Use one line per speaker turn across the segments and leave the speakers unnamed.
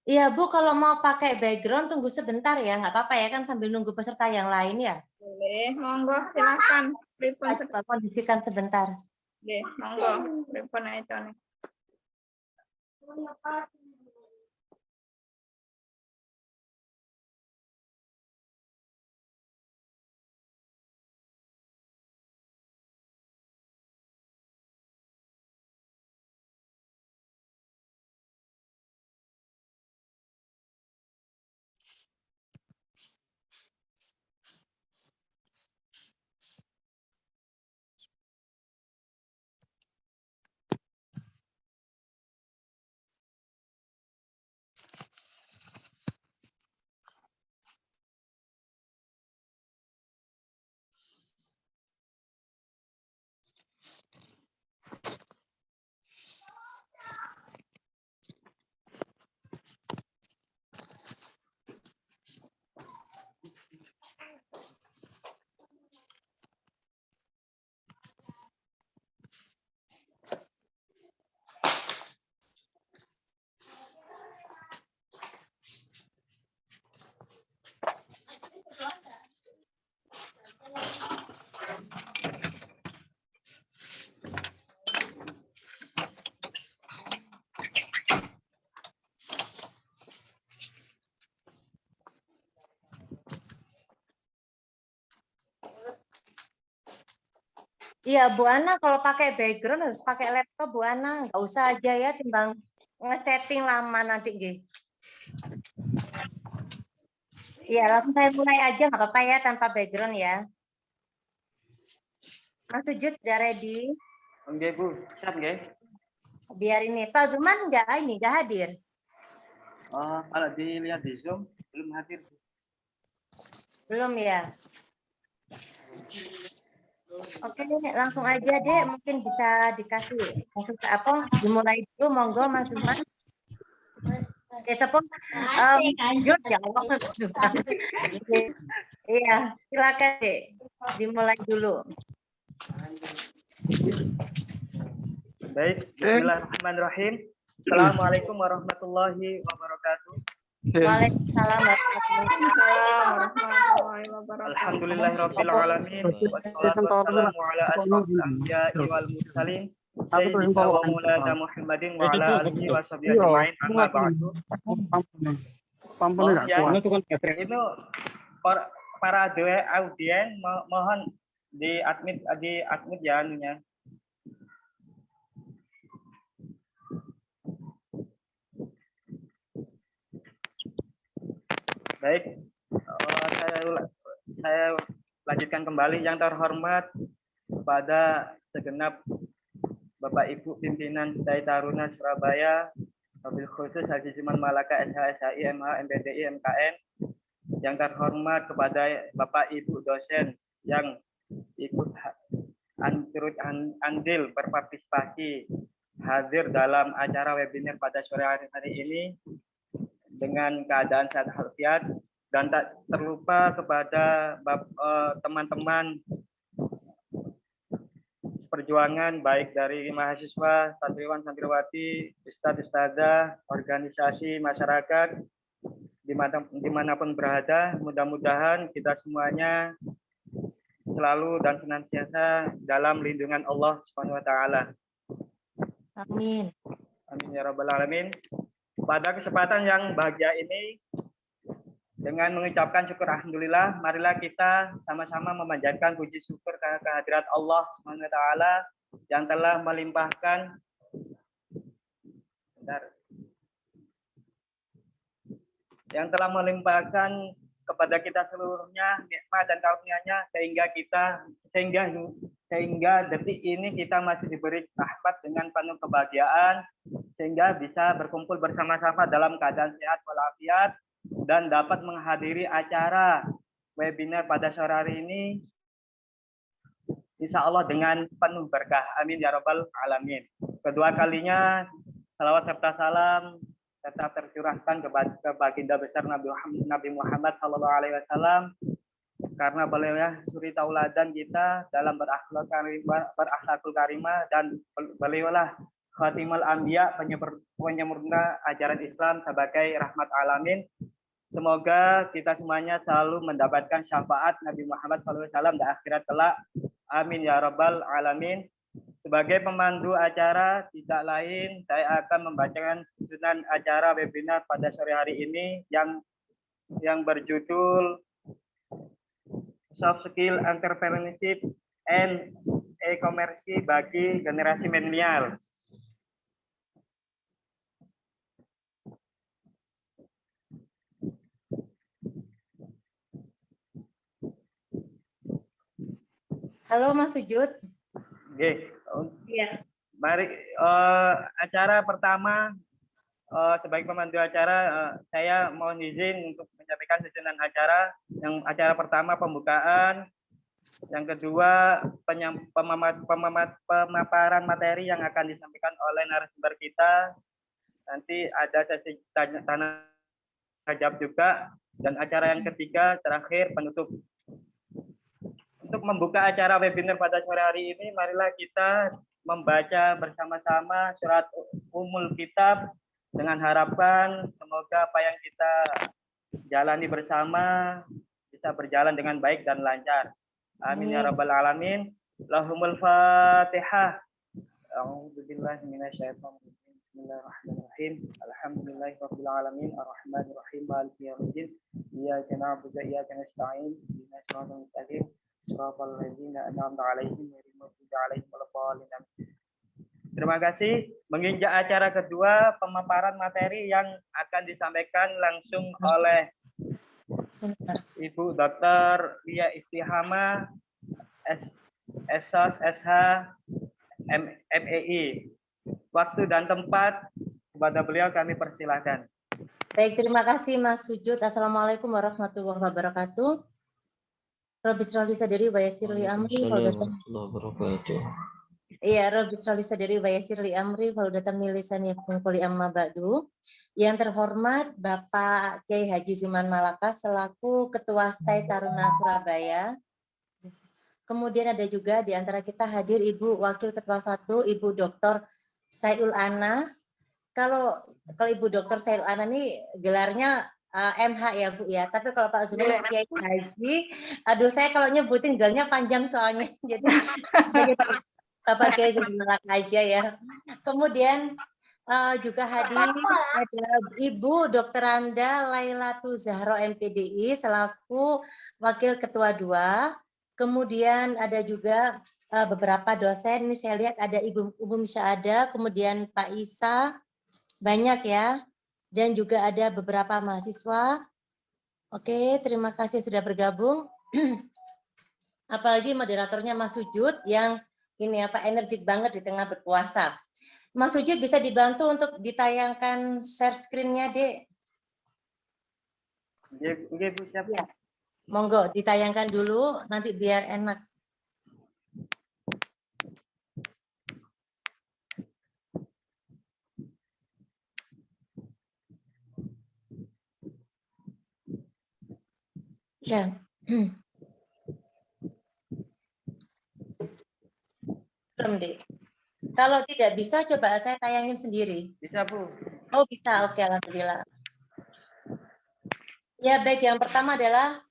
Iya Bu, kalau mau pakai background tunggu sebentar ya, nggak apa-apa ya kan sambil nunggu peserta yang lain ya.
Boleh, monggo silakan. Pripun
Coba kondisikan sebentar.
nggih, monggo. Pripun itu nih.
Iya Bu Ana, kalau pakai background harus pakai laptop Bu Ana, nggak usah aja ya timbang nge-setting lama nanti G. Iya, langsung saya mulai aja nggak apa-apa ya tanpa background ya. Mas Sujud udah ready?
Nggih Bu, siap nggih.
Biar ini Pak Zuman nggak hadir.
Kalau dilihat di Zoom belum hadir.
Belum ya. Oke, langsung aja deh, mungkin bisa dikasih apa? Dimulai dulu, monggo Mas Zuman. Kita pun lanjut ya Allah. Iya, silakan deh, dimulai dulu.
Baik, bismillahirrahmanirrahim. Assalamualaikum warahmatullahi wabarakatuh.
Waalaikumsalam warahmatullahi wabarakatuh.
Alhamdulillahirabbil alamin wassalatu wassalamu ala asyrofil anbiya'i wal mursalin sayyidina wa maulana Muhammadin wa ala alihi washabihi ajmain amma ba'du. Itu para audien mohon di admit ya anunya. Baik, saya lanjutkan kembali. Yang terhormat kepada segenap Bapak Ibu pimpinan Dai Taruna Surabaya, wabil khusus Haji Juman Malaka SHSI MH MPDI MKN. Yang terhormat kepada Bapak Ibu dosen yang ikut turut andil berpartisipasi hadir dalam acara webinar pada sore hari ini dengan keadaan sehat walafiat, dan tak terlupa kepada teman-teman perjuangan baik dari mahasiswa, santriwan, santriwati, ustadz, ustadzah, organisasi masyarakat dimanapun berada. Mudah-mudahan kita semuanya selalu dan senantiasa dalam lindungan Allah Subhanahu wa taala.
Amin.
Amin ya rabbal alamin. Pada kesempatan yang bahagia ini, dengan mengucapkan syukur alhamdulillah, marilah kita sama-sama memanjatkan puji syukur kehadirat Allah Subhanahu wa taala yang telah melimpahkan kepada kita seluruhnya nikmat dan karunia-Nya sehingga detik ini kita masih diberi rahmat dengan penuh kebahagiaan, sehingga bisa berkumpul bersama-sama dalam keadaan sehat walafiat dan dapat menghadiri acara webinar pada sore hari ini insya Allah dengan penuh berkah. Amin ya rabbal alamin. Kedua kalinya salawat serta salam tetap tercurahkan ke baginda besar Nabi Muhammad SAW, karena beliau ya suri tauladan kita dalam berakhlakul karimah, dan beliau lah Khatimul Anbiya, penyempurna ajaran Islam sebagai rahmat alamin. Semoga kita semuanya selalu mendapatkan syafaat Nabi Muhammad SAW di akhirat kelak. Amin ya rabbal alamin. Sebagai pemandu acara, tidak lain saya akan membacakan susunan acara webinar pada sore hari ini yang berjudul Soft Skill Entrepreneurship and E-commerce bagi generasi milenial.
Halo Mas Sujud.
Oke.
Iya.
Mari acara pertama sebagai pemandu acara saya mohon izin untuk menyampaikan susunan acara. Yang acara pertama pembukaan, yang kedua pemaparan materi yang akan disampaikan oleh narasumber kita. Nanti ada sesi tanya jawab juga, dan acara yang ketiga terakhir penutup. Untuk membuka acara webinar pada sore hari ini, marilah kita membaca bersama-sama surat Ummul Kitab dengan harapan semoga apa yang kita jalani bersama bisa berjalan dengan baik dan lancar. Amin ya rabbal alamin. Lahumul Fatihah. A'udzubillahi minasyaitonir rajim. Bismillahirrahmanirrahim. Alhamdulillahirabbil alamin arrahmanir rahim maliki yaumiddin. Iyyaka na'budu wa iyyaka nasta'in. Ihdinas siratal mustaqim. Shiratal ladzina an'amta 'alaihim ghairil maghdubi 'alaihim waladdallin. Terima kasih. Menginjak acara kedua, pemaparan materi yang akan disampaikan langsung oleh Ibu Dr. Lia Istihama, SOS, SH, MEI. Waktu dan tempat kepada beliau kami persilahkan.
Baik, terima kasih Mas Sujud. Assalamualaikum warahmatullahi wabarakatuh. Rabbi shrah li sadri wa yassir li amri. Iya, Rabbi shrah li sadri wa yassir li amri wahlul min lisani yafqahu qawli amma ba'du. Yang terhormat Bapak Kiai Haji Zuman Malaka selaku Ketua STAI Taruna Surabaya. Kemudian ada juga di antara kita hadir Ibu Wakil Ketua 1, Ibu Dr. Saidul Ana. Kalau Ibu Dr. Saidul Ana ini gelarnya MH ya Bu ya. Tapi kalau Pak Zuman Kiai Haji, aduh saya kalau nyebutin gelarnya panjang soalnya. Jadi Bapak Kiai Zuman aja ya. Kemudian juga hadir ada Ibu Dr. Anda Lailatu Zahro MPDI selaku Wakil Ketua 2. Kemudian ada juga beberapa dosen. Ini saya lihat ada Ibu Musyaada, kemudian Pak Isa, banyak ya. Dan juga ada beberapa mahasiswa. Oke, terima kasih sudah bergabung. Apalagi moderatornya Mas Sujud yang ini energik banget di tengah berpuasa. Mas Sujud bisa dibantu untuk ditayangkan share screen-nya, Dek?
Oke, Bu, siap.
Ya. Monggo ditayangkan dulu nanti biar enak. Ya. Belum, Dek. Kalau tidak bisa coba saya tayangin sendiri.
Bisa, Bu.
Oh, bisa. Oke, alhamdulillah. Ya, baik, yang pertama adalah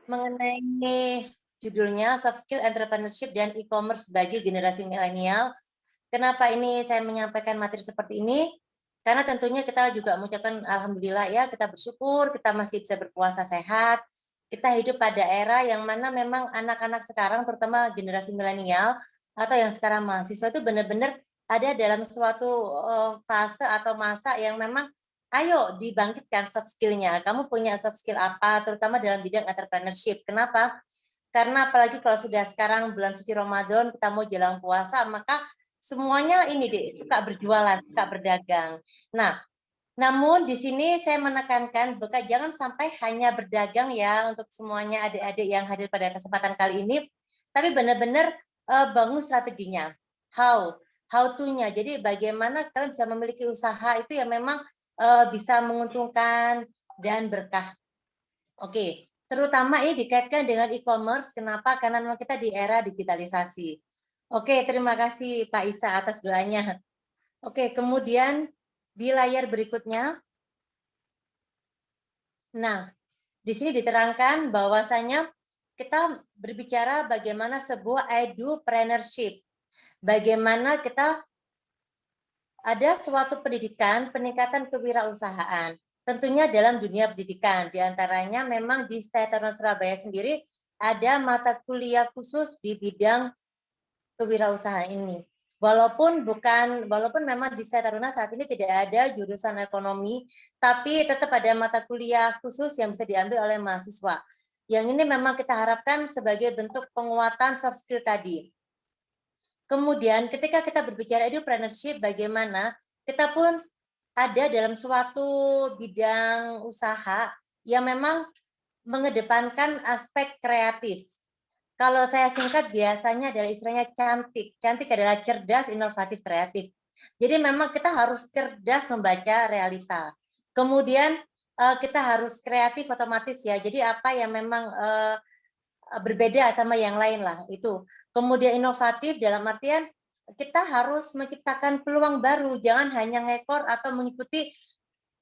mengenai judulnya Soft Skill Entrepreneurship dan E-commerce bagi generasi milenial. Kenapa ini saya menyampaikan materi seperti ini? Karena tentunya kita juga mengucapkan alhamdulillah ya, kita bersyukur kita masih bisa berpuasa sehat. Kita hidup pada era yang mana memang anak-anak sekarang terutama generasi milenial atau yang sekarang mahasiswa itu benar-benar ada dalam suatu fase atau masa yang memang ayo dibangkitkan soft skill-nya. Kamu punya soft skill apa, terutama dalam bidang entrepreneurship. Kenapa? Karena apalagi kalau sudah sekarang bulan suci Ramadan, kita mau jelang puasa, maka semuanya ini deh, suka berjualan, suka berdagang. Nah, namun di sini saya menekankan, jangan sampai hanya berdagang ya untuk semuanya adik-adik yang hadir pada kesempatan kali ini, tapi benar-benar bangun strateginya. How to-nya. Jadi bagaimana kalian bisa memiliki usaha itu yang memang bisa menguntungkan dan berkah. Oke, terutama ini dikaitkan dengan e-commerce. Kenapa? Karena memang kita di era digitalisasi. Oke, terima kasih Pak Isa atas doanya. Oke, kemudian di layar berikutnya. Nah, di sini diterangkan bahwasanya kita berbicara bagaimana sebuah edupreneurship. Bagaimana kita ada suatu pendidikan, peningkatan kewirausahaan. Tentunya dalam dunia pendidikan, diantaranya memang di STAI Taruna Surabaya sendiri ada mata kuliah khusus di bidang kewirausahaan ini. Walaupun memang di STAI Taruna saat ini tidak ada jurusan ekonomi, tapi tetap ada mata kuliah khusus yang bisa diambil oleh mahasiswa. Yang ini memang kita harapkan sebagai bentuk penguatan soft skill tadi. Kemudian ketika kita berbicara edupreneurship, bagaimana kita pun ada dalam suatu bidang usaha yang memang mengedepankan aspek kreatif. Kalau saya singkat biasanya adalah istilahnya cantik. Cantik adalah cerdas, inovatif, kreatif. Jadi memang kita harus cerdas membaca realita. Kemudian kita harus kreatif otomatis ya. Jadi apa yang memang berbeda sama yang lain lah itu. Kemudian inovatif dalam artian kita harus menciptakan peluang baru, jangan hanya ngekor atau mengikuti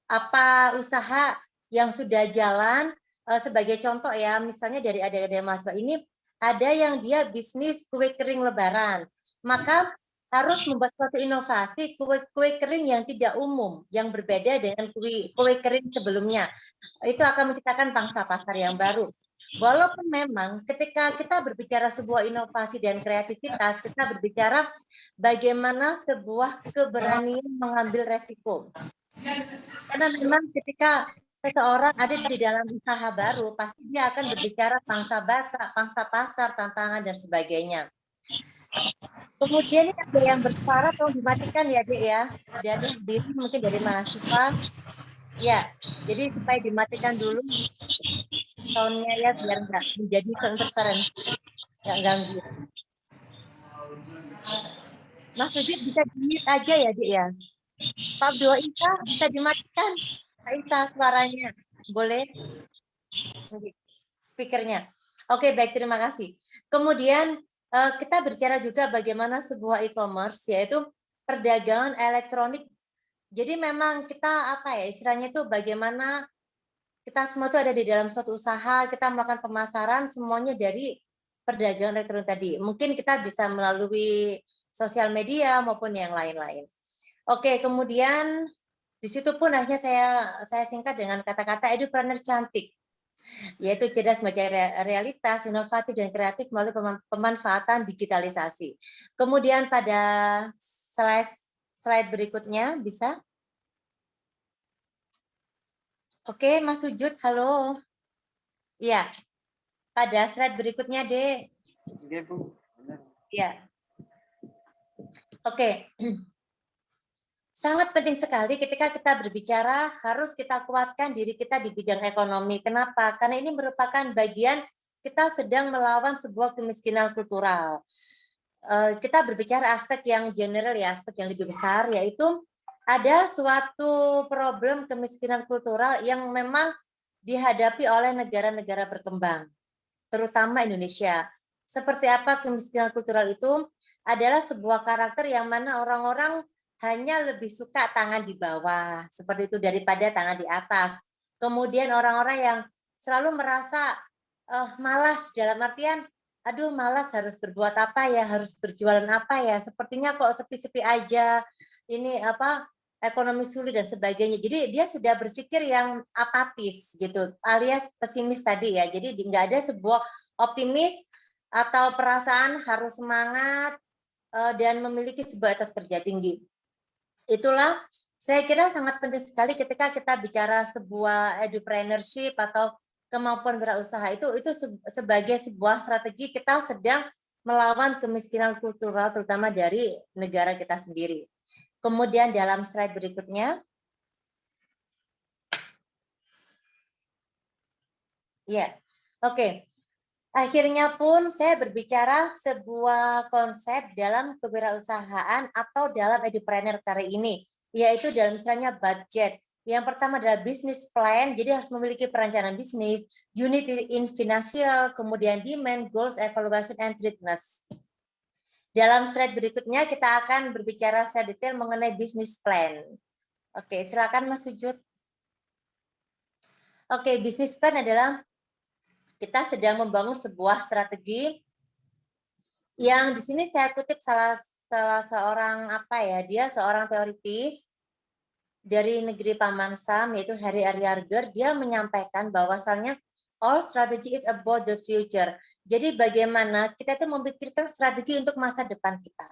apa usaha yang sudah jalan. Sebagai contoh ya, misalnya dari adik-adik mahasiswa ini ada yang dia bisnis kue kering lebaran, maka harus membuat suatu inovasi kue kering yang tidak umum, yang berbeda dengan kue kering sebelumnya. Itu akan menciptakan pangsa pasar yang baru. Walaupun memang ketika kita berbicara sebuah inovasi dan kreativitas, kita berbicara bagaimana sebuah keberanian mengambil resiko. Karena memang ketika seseorang ada di dalam usaha baru, pasti dia akan berbicara pangsa pasar, tantangan, dan sebagainya. Kemudian ada yang bersuara atau dimatikan ya, Dek ya. Dari diri mungkin dari mahasiswa. Ya, jadi supaya dimatikan dulu soundnya ya biar nggak menjadi interferensi, nggak ganggu. Mas Sujit bisa di-mute aja ya, Dik ya. Pak Abdul Isa bisa dimatikan. Pak Isa suaranya. Boleh? Speakernya. Oke, baik, terima kasih. Kemudian kita berbicara juga bagaimana sebuah e-commerce, yaitu perdagangan elektronik. Jadi memang kita apa ya, istilahnya itu bagaimana kita semua itu ada di dalam suatu usaha, kita melakukan pemasaran semuanya dari perdagangan elektronik tadi. Mungkin kita bisa melalui sosial media maupun yang lain-lain. Oke, kemudian di situ pun akhirnya saya singkat dengan kata-kata edupreneur cantik, yaitu cerdas membaca realitas, inovatif dan kreatif melalui pemanfaatan digitalisasi. Kemudian pada slide berikutnya bisa. Oke, Mas Sujud, halo. Ya, pada slide berikutnya, Dek.
Oke, Bu.
Ya. Oke. Sangat penting sekali ketika kita berbicara, harus kita kuatkan diri kita di bidang ekonomi. Kenapa? Karena ini merupakan bagian kita sedang melawan sebuah kemiskinan kultural. Kita berbicara aspek yang general ya, aspek yang lebih besar, yaitu ada suatu problem kemiskinan kultural yang memang dihadapi oleh negara-negara berkembang, terutama Indonesia. Seperti apa kemiskinan kultural itu? Adalah sebuah karakter yang mana orang-orang hanya lebih suka tangan di bawah, seperti itu, daripada tangan di atas. Kemudian orang-orang yang selalu merasa malas, dalam artian, aduh malas harus berbuat apa ya, harus berjualan apa ya, sepertinya kok sepi-sepi aja, ini apa, ekonomi sulit dan sebagainya. Jadi dia sudah berpikir yang apatis gitu, alias pesimis tadi ya. Jadi nggak ada sebuah optimis atau perasaan harus semangat dan memiliki sebuah etos kerja tinggi. Itulah saya kira sangat penting sekali ketika kita bicara sebuah edupreneurship atau kemampuan berusaha, itu sebagai sebuah strategi kita sedang melawan kemiskinan kultural terutama dari negara kita sendiri. Kemudian dalam slide berikutnya. Ya, oke. Akhirnya pun saya berbicara sebuah konsep dalam kewirausahaan atau dalam edupreneur kali ini, yaitu dalam misalnya budget. Yang pertama adalah business plan, jadi harus memiliki perencanaan bisnis, unit in financial, kemudian demand, goals, evaluation, and treatment. Dalam slide berikutnya kita akan berbicara secara detail mengenai bisnis plan. Oke, silakan Mas Sujud. Oke, bisnis plan adalah kita sedang membangun sebuah strategi yang di sini saya kutip salah seorang dia seorang teoritis dari negeri Paman Sam, yaitu Harry Aryarger. Dia menyampaikan bahwasannya all strategy is about the future. Jadi bagaimana kita itu memikirkan strategi untuk masa depan kita,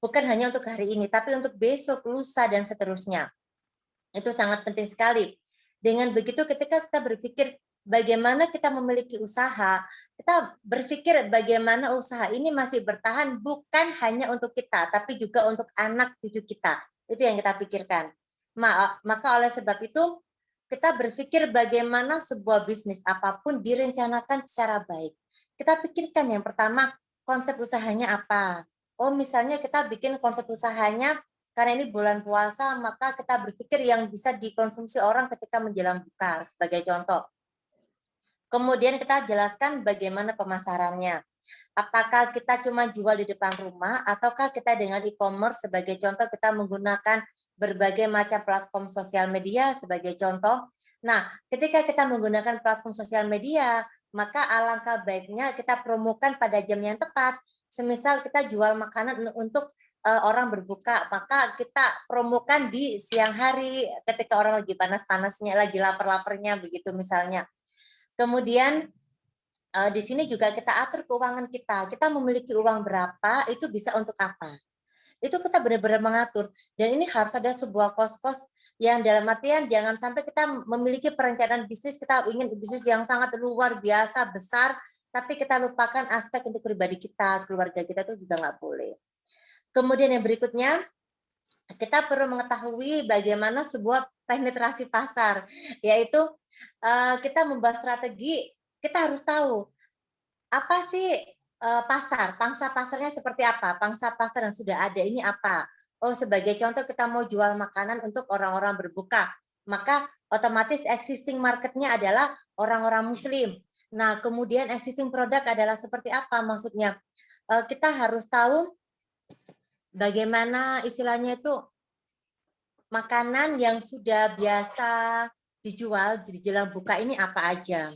bukan hanya untuk hari ini, tapi untuk besok, lusa, dan seterusnya. Itu sangat penting sekali. Dengan begitu ketika kita berpikir bagaimana kita memiliki usaha, kita berpikir bagaimana usaha ini masih bertahan bukan hanya untuk kita, tapi juga untuk anak cucu kita. Itu yang kita pikirkan. Maka oleh sebab itu, kita berpikir bagaimana sebuah bisnis apapun direncanakan secara baik. Kita pikirkan yang pertama, konsep usahanya apa. Oh, misalnya kita bikin konsep usahanya, karena ini bulan puasa, maka kita berpikir yang bisa dikonsumsi orang ketika menjelang buka, sebagai contoh. Kemudian kita jelaskan bagaimana pemasarannya. Apakah kita cuma jual di depan rumah, ataukah kita dengan e-commerce, sebagai contoh kita menggunakan berbagai macam platform sosial media, sebagai contoh. Nah, ketika kita menggunakan platform sosial media, maka alangkah baiknya kita promokan pada jam yang tepat. Semisal kita jual makanan untuk orang berbuka, maka kita promokan di siang hari ketika orang lagi panas-panasnya, lagi lapar-laparnya, begitu misalnya. Kemudian di sini juga kita atur keuangan kita. Kita memiliki uang berapa, itu bisa untuk apa. Itu kita benar-benar mengatur. Dan ini harus ada sebuah kos-kos yang dalam artian jangan sampai kita memiliki perencanaan bisnis, kita ingin bisnis yang sangat luar biasa, besar, tapi kita lupakan aspek untuk pribadi kita, keluarga kita itu juga nggak boleh. Kemudian yang berikutnya, kita perlu mengetahui bagaimana sebuah penetrasi pasar, yaitu kita membuat strategi, kita harus tahu apa sih pasar, pangsa pasarnya seperti apa, pangsa pasar yang sudah ada ini apa. Oh, sebagai contoh kita mau jual makanan untuk orang-orang berbuka, maka otomatis existing marketnya adalah orang-orang muslim. Nah, kemudian existing produk adalah seperti apa maksudnya? Kita harus tahu bagaimana istilahnya itu makanan yang sudah biasa dijual di jelang buka ini apa aja.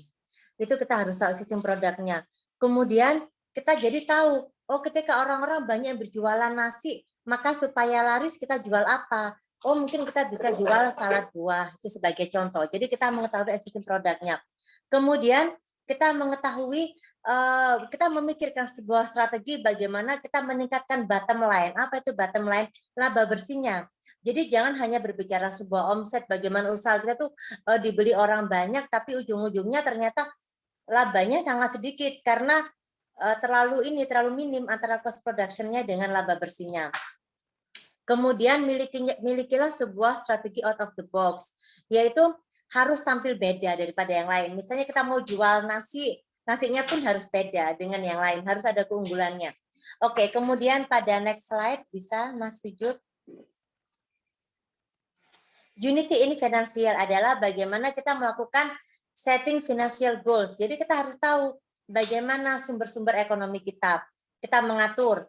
Itu kita harus tahu sistem produknya. Kemudian kita jadi tahu, oh ketika orang-orang banyak yang berjualan nasi, maka supaya laris kita jual apa? Oh mungkin kita bisa jual salad buah, itu sebagai contoh. Jadi kita mengetahui sistem produknya. Kemudian kita mengetahui, kita memikirkan sebuah strategi bagaimana kita meningkatkan bottom line. Apa itu bottom line? Laba bersihnya. Jadi jangan hanya berbicara sebuah omset, bagaimana usaha kita tuh dibeli orang banyak, tapi ujung-ujungnya ternyata labanya sangat sedikit karena terlalu minim antara cost production-nya dengan laba bersihnya. Kemudian milikilah sebuah strategi out of the box, yaitu harus tampil beda daripada yang lain. Misalnya kita mau jual nasi, nasinya pun harus beda dengan yang lain, harus ada keunggulannya. Oke, kemudian pada next slide bisa Mas Sujud. Unity in Financial adalah bagaimana kita melakukan setting financial goals. Jadi kita harus tahu bagaimana sumber-sumber ekonomi kita. Kita mengatur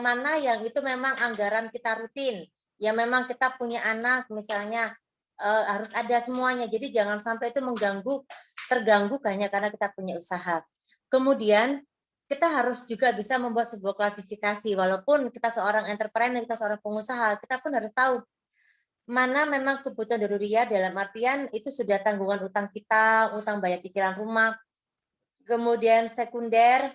mana yang itu memang anggaran kita rutin, yang memang kita punya anak misalnya harus ada semuanya. Jadi jangan sampai itu terganggu hanya karena kita punya usaha. Kemudian kita harus juga bisa membuat sebuah klasifikasi. Walaupun kita seorang entrepreneur, kita seorang pengusaha, kita pun harus tahu mana memang kebutuhan daruriyah dalam artian itu sudah tanggungan utang kita, utang bayar cicilan rumah. Kemudian sekunder,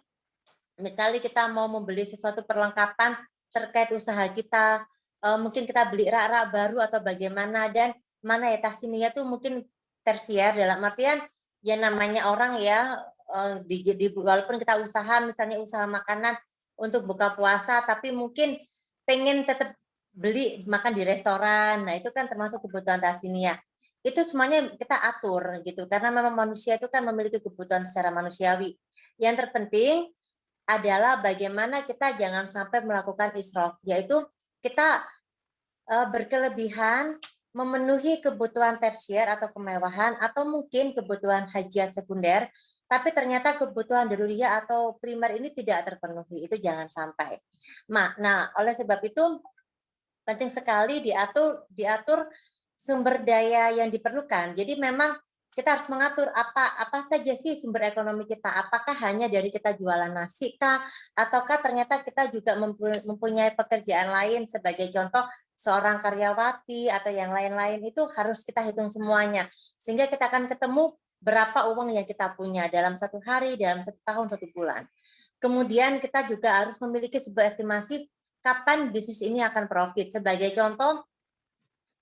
misalnya kita mau membeli sesuatu perlengkapan terkait usaha kita, mungkin kita beli rak-rak baru atau bagaimana, dan mana ya tahsiniyah itu mungkin tersier dalam artian ya namanya orang ya, walaupun kita usaha misalnya usaha makanan untuk buka puasa, tapi mungkin pengen tetap beli makan di restoran, nah itu kan termasuk kebutuhan tahsiniyah. Itu semuanya kita atur gitu, karena memang manusia itu kan memiliki kebutuhan secara manusiawi. Yang terpenting adalah bagaimana kita jangan sampai melakukan israf, yaitu kita berkelebihan memenuhi kebutuhan tersier atau kemewahan, atau mungkin kebutuhan hajiah sekunder, tapi ternyata kebutuhan daruriyah atau primer ini tidak terpenuhi. Itu jangan sampai. Nah, oleh sebab itu penting sekali diatur sumber daya yang diperlukan. Jadi memang kita harus mengatur apa saja sih sumber ekonomi kita. Apakah hanya dari kita jualan nasi kah? Ataukah ternyata kita juga mempunyai pekerjaan lain, sebagai contoh seorang karyawati atau yang lain-lain, itu harus kita hitung semuanya. Sehingga kita akan ketemu berapa uang yang kita punya dalam 1 hari, dalam 1 tahun, 1 bulan. Kemudian kita juga harus memiliki sebuah estimasi kapan bisnis ini akan profit. Sebagai contoh,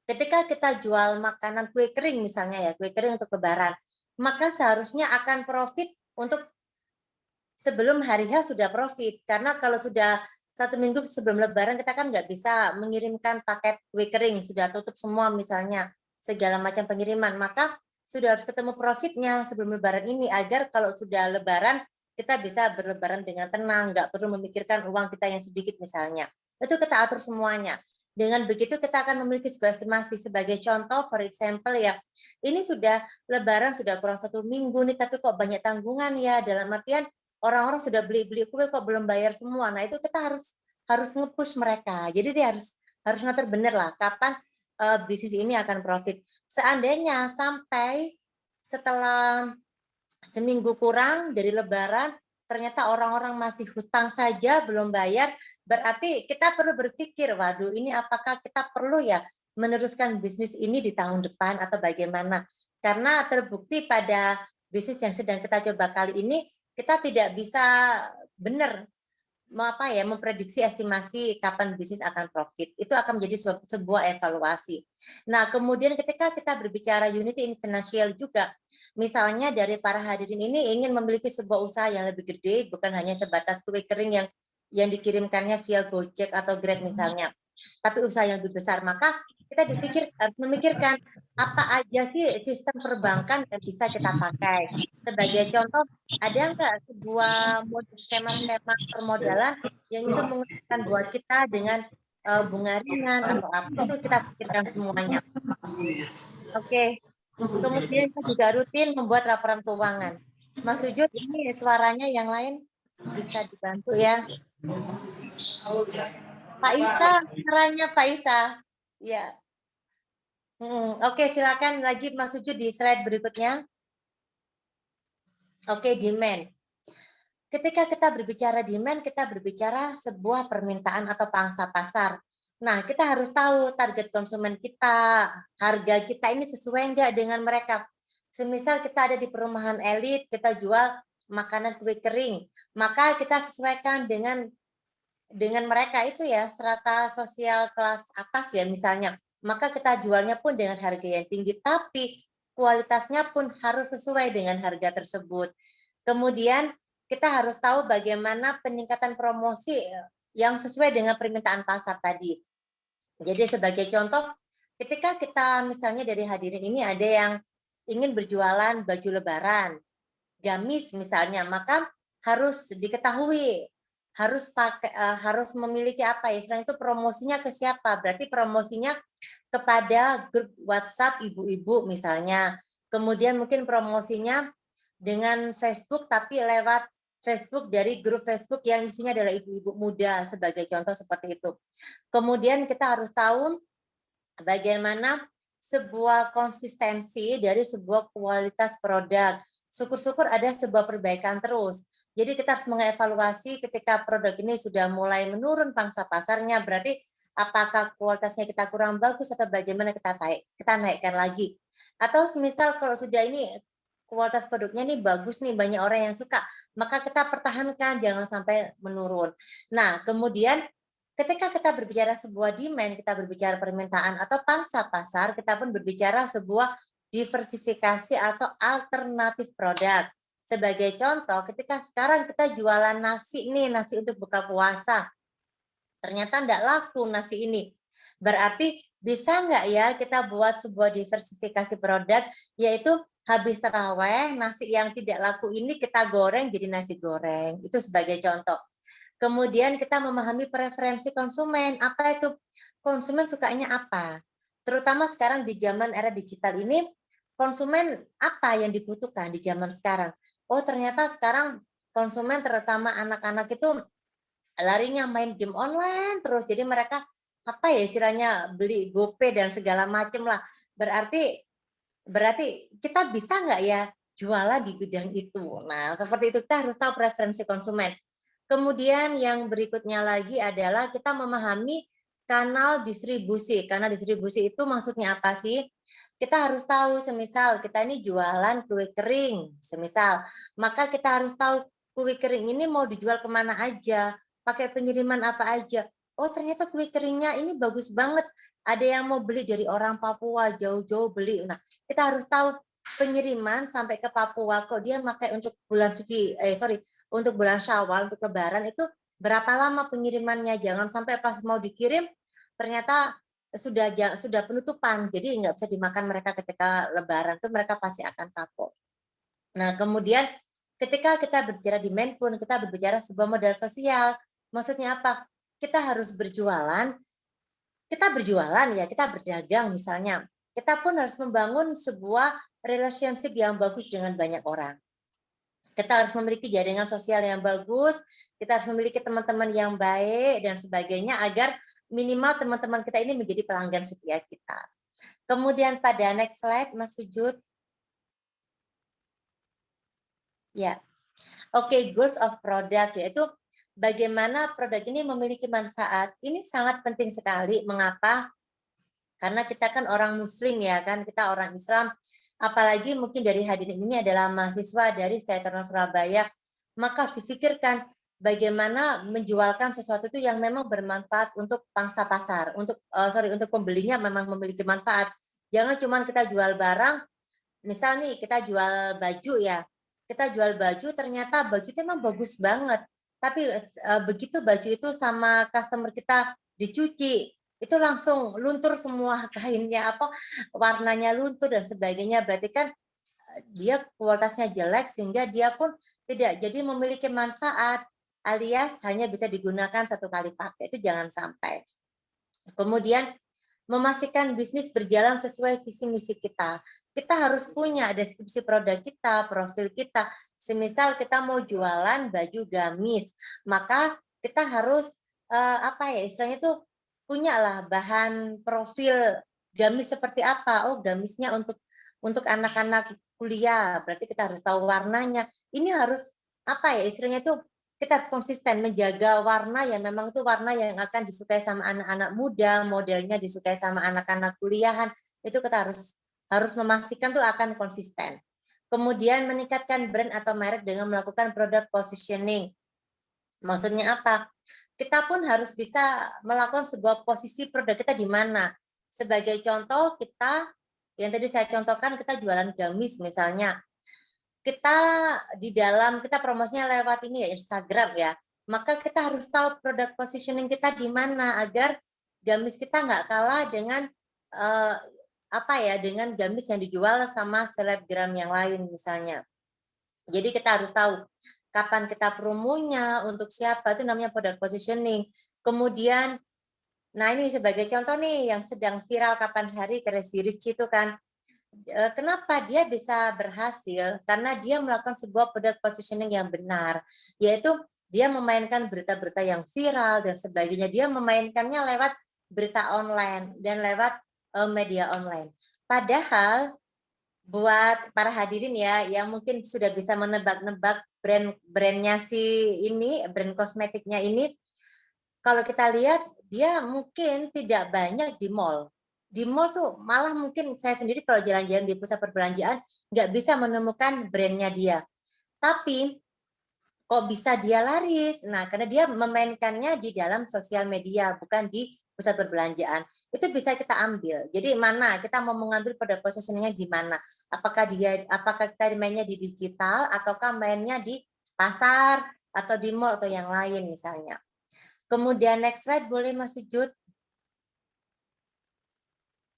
ketika kita jual makanan kue kering misalnya ya, kue kering untuk lebaran, maka seharusnya akan profit untuk sebelum hari H sudah profit. Karena kalau sudah 1 minggu sebelum lebaran kita kan nggak bisa mengirimkan paket kue kering, sudah tutup semua misalnya, segala macam pengiriman. Maka sudah harus ketemu profitnya sebelum lebaran ini, agar kalau sudah lebaran kita bisa berlebaran dengan tenang, nggak perlu memikirkan uang kita yang sedikit misalnya. Itu kita atur semuanya. Dengan begitu kita akan memiliki sebuah estimasi. Sebagai contoh, for example ya, ini sudah lebaran, sudah kurang 1 minggu nih, tapi kok banyak tanggungan ya, dalam artian orang-orang sudah beli kue kok belum bayar semua. Nah, itu kita harus nge-push mereka. Jadi dia harus ngatur bener lah kapan bisnis ini akan profit. Seandainya sampai setelah seminggu kurang dari lebaran, ternyata orang-orang masih hutang saja belum bayar, berarti kita perlu berpikir, waduh ini apakah kita perlu ya meneruskan bisnis ini di tahun depan atau bagaimana? Karena terbukti pada bisnis yang sedang kita coba kali ini, kita tidak bisa benar memprediksi estimasi kapan bisnis akan profit. Itu akan menjadi sebuah evaluasi. Nah, kemudian ketika kita berbicara unity in financial juga, misalnya dari para hadirin ini ingin memiliki sebuah usaha yang lebih gede, bukan hanya sebatas kue kering yang dikirimkannya via Gojek atau Grab misalnya, tapi usaha yang lebih besar. Maka kita memikirkan apa aja sih sistem perbankan yang bisa kita pakai. Sebagai contoh, ada nggak sebuah skema-skema permodalan yang itu menguntungkan buat kita dengan bunga ringan atau apa, itu kita pikirkan semuanya. Oke. Kemudian kita juga rutin membuat laporan keuangan. Mas Sujud, ini suaranya yang lain bisa dibantu ya. Pak Isa, suaranya Pak Isa. Ya. Oke, silakan lagi Mas Sujud di slide berikutnya. Oke, demand. Ketika kita berbicara demand, kita berbicara sebuah permintaan atau pangsa pasar. Nah, kita harus tahu target konsumen kita, harga kita ini sesuai enggak dengan mereka. Semisal kita ada di perumahan elit, kita jual makanan kue kering, maka kita sesuaikan dengan mereka itu ya, strata sosial kelas atas ya misalnya. Maka kita jualnya pun dengan harga yang tinggi, tapi kualitasnya pun harus sesuai dengan harga tersebut. Kemudian kita harus tahu bagaimana peningkatan promosi yang sesuai dengan permintaan pasar tadi. Jadi sebagai contoh, ketika kita misalnya dari hadirin ini ada yang ingin berjualan baju lebaran, gamis misalnya, maka harus diketahui harus memiliki apa ya, selain itu promosinya ke siapa. Berarti promosinya kepada grup WhatsApp ibu-ibu misalnya, kemudian mungkin promosinya dengan Facebook tapi lewat Facebook dari grup Facebook yang isinya adalah ibu-ibu muda, sebagai contoh seperti itu. Kemudian kita harus tahu bagaimana sebuah konsistensi dari sebuah kualitas produk. Syukur-syukur ada sebuah perbaikan terus. Jadi kita harus mengevaluasi ketika produk ini sudah mulai menurun pangsa pasarnya, berarti apakah kualitasnya kita kurang bagus atau bagaimana kita naikkan lagi. Atau semisal kalau sudah ini kualitas produknya nih bagus nih, banyak orang yang suka, maka kita pertahankan, jangan sampai menurun. Nah, kemudian ketika kita berbicara sebuah demand, kita berbicara permintaan atau pangsa pasar, kita pun berbicara sebuah diversifikasi atau alternatif produk. Sebagai contoh, ketika sekarang kita jualan nasi nih, nasi untuk buka puasa, ternyata enggak laku nasi ini. Berarti bisa nggak ya kita buat sebuah diversifikasi produk, yaitu habis taraweh, nasi yang tidak laku ini kita goreng jadi nasi goreng. Itu sebagai contoh. Kemudian kita memahami preferensi konsumen. Apa itu? Konsumen sukanya apa? Terutama sekarang di zaman era digital ini, konsumen apa yang dibutuhkan di zaman sekarang? oh ternyata sekarang konsumen terutama anak-anak itu larinya main game online terus. Jadi mereka apa ya istilahnya beli GoPay dan segala macam lah. Berarti kita bisa nggak ya jualan di bidang itu. Nah, seperti itu kita harus tahu preferensi konsumen. Kemudian yang berikutnya lagi adalah kita memahami kanal distribusi. Kanal distribusi itu maksudnya apa sih? Kita harus tahu, semisal kita ini jualan kue kering, semisal, maka kita harus tahu kue kering ini mau dijual kemana aja, pakai pengiriman apa aja. Oh ternyata kue keringnya ini bagus banget, ada yang mau beli dari orang Papua, jauh-jauh beli. Nah, kita harus tahu pengiriman sampai ke Papua, kok dia pakai untuk bulan suci, untuk bulan Syawal, untuk Lebaran itu berapa lama pengirimannya? Jangan sampai pas mau dikirim ternyata sudah penutupan, jadi nggak bisa dimakan mereka ketika Lebaran, tuh mereka pasti akan kapok. Nah, kemudian ketika kita berbicara di Menpun, kita berbicara sebuah modal sosial. Maksudnya apa? Kita harus berjualan ya, kita berdagang misalnya. Kita pun harus membangun sebuah relationship yang bagus dengan banyak orang. Kita harus memiliki jaringan sosial yang bagus, kita harus memiliki teman-teman yang baik dan sebagainya agar minimal teman-teman kita ini menjadi pelanggan setia kita. Kemudian pada next slide, Mas Sujud. Ya, oke, goals of product, yaitu bagaimana produk ini memiliki manfaat. Ini sangat penting sekali. Mengapa? Karena kita kan orang Muslim ya kan, kita orang Islam. Apalagi mungkin dari hadirin ini adalah mahasiswa dari Sekolah Surabaya. Maka harus dipikirkan bagaimana menjualkan sesuatu itu yang memang bermanfaat untuk pangsa pasar, untuk pembelinya memang memiliki manfaat. Jangan cuma kita jual barang, misal nih kita jual baju ya, kita jual baju ternyata baju itu memang bagus banget, tapi begitu baju itu sama customer kita dicuci, itu langsung luntur semua kainnya, warnanya luntur dan sebagainya, berarti kan dia kualitasnya jelek sehingga dia pun tidak jadi memiliki manfaat, alias hanya bisa digunakan satu kali pakai. Itu jangan sampai. Kemudian memastikan bisnis berjalan sesuai visi misi kita. Kita harus punya deskripsi produk kita, profil kita. Semisal kita mau jualan baju gamis, maka kita harus istilahnya itu punyalah bahan profil gamis seperti apa. Oh, gamisnya untuk anak-anak kuliah, berarti kita harus tahu warnanya. Ini harus istilahnya itu kita harus konsisten menjaga warna yang memang itu warna yang akan disukai sama anak-anak muda, modelnya disukai sama anak-anak kuliahan. Itu kita harus memastikan tuh akan konsisten. Kemudian meningkatkan brand atau merek dengan melakukan product positioning. Maksudnya apa? Kita pun harus bisa melakukan sebuah posisi produk kita di mana. Sebagai contoh, kita yang tadi saya contohkan, kita jualan gamis misalnya. Kita promosinya lewat ini ya, Instagram ya, maka kita harus tahu produk positioning kita di mana agar gamis kita nggak kalah dengan dengan gamis yang dijual sama selebgram yang lain misalnya. Jadi kita harus tahu kapan kita promonya, untuk siapa, itu namanya product positioning. Kemudian, nah ini sebagai contoh nih yang sedang viral kapan hari Crazy Rich itu kan. Kenapa dia bisa berhasil? Karena dia melakukan sebuah product positioning yang benar, yaitu dia memainkan berita-berita yang viral dan sebagainya. Dia memainkannya lewat berita online dan lewat media online. Padahal buat para hadirin ya, yang mungkin sudah bisa menebak-nebak brand-brandnya brand kosmetiknya ini, kalau kita lihat dia mungkin tidak banyak di mall. Di mall tuh malah mungkin saya sendiri kalau jalan-jalan di pusat perbelanjaan nggak bisa menemukan brandnya dia. Tapi kok bisa dia laris? Nah, karena dia memainkannya di dalam sosial media, bukan di pusat perbelanjaan. Itu bisa kita ambil. Jadi mana kita mau mengambil pada posisinya di mana? Apakah kita mainnya di digital ataukah mainnya di pasar atau di mall atau yang lain misalnya. Kemudian next slide boleh Mas Sujud.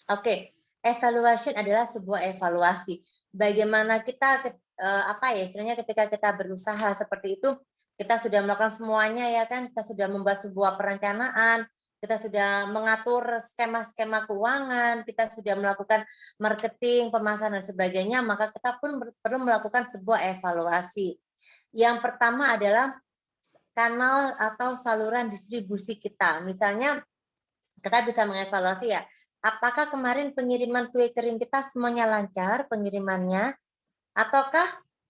Oke, evaluation adalah sebuah evaluasi. Bagaimana kita istilahnya ketika kita berusaha seperti itu, kita sudah melakukan semuanya ya kan, kita sudah membuat sebuah perencanaan, kita sudah mengatur skema-skema keuangan, kita sudah melakukan marketing, pemasaran dan sebagainya, maka kita pun perlu melakukan sebuah evaluasi. Yang pertama adalah kanal atau saluran distribusi kita. Misalnya kita bisa mengevaluasi ya, apakah kemarin pengiriman kue kering kita semuanya lancar pengirimannya, ataukah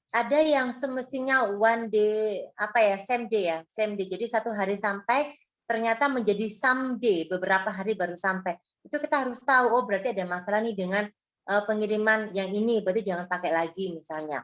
ada yang semestinya one day, same day ya, same day. Jadi 1 hari sampai ternyata menjadi someday, beberapa hari baru sampai. Itu kita harus tahu, oh berarti ada masalah nih dengan pengiriman yang ini, berarti jangan pakai lagi misalnya.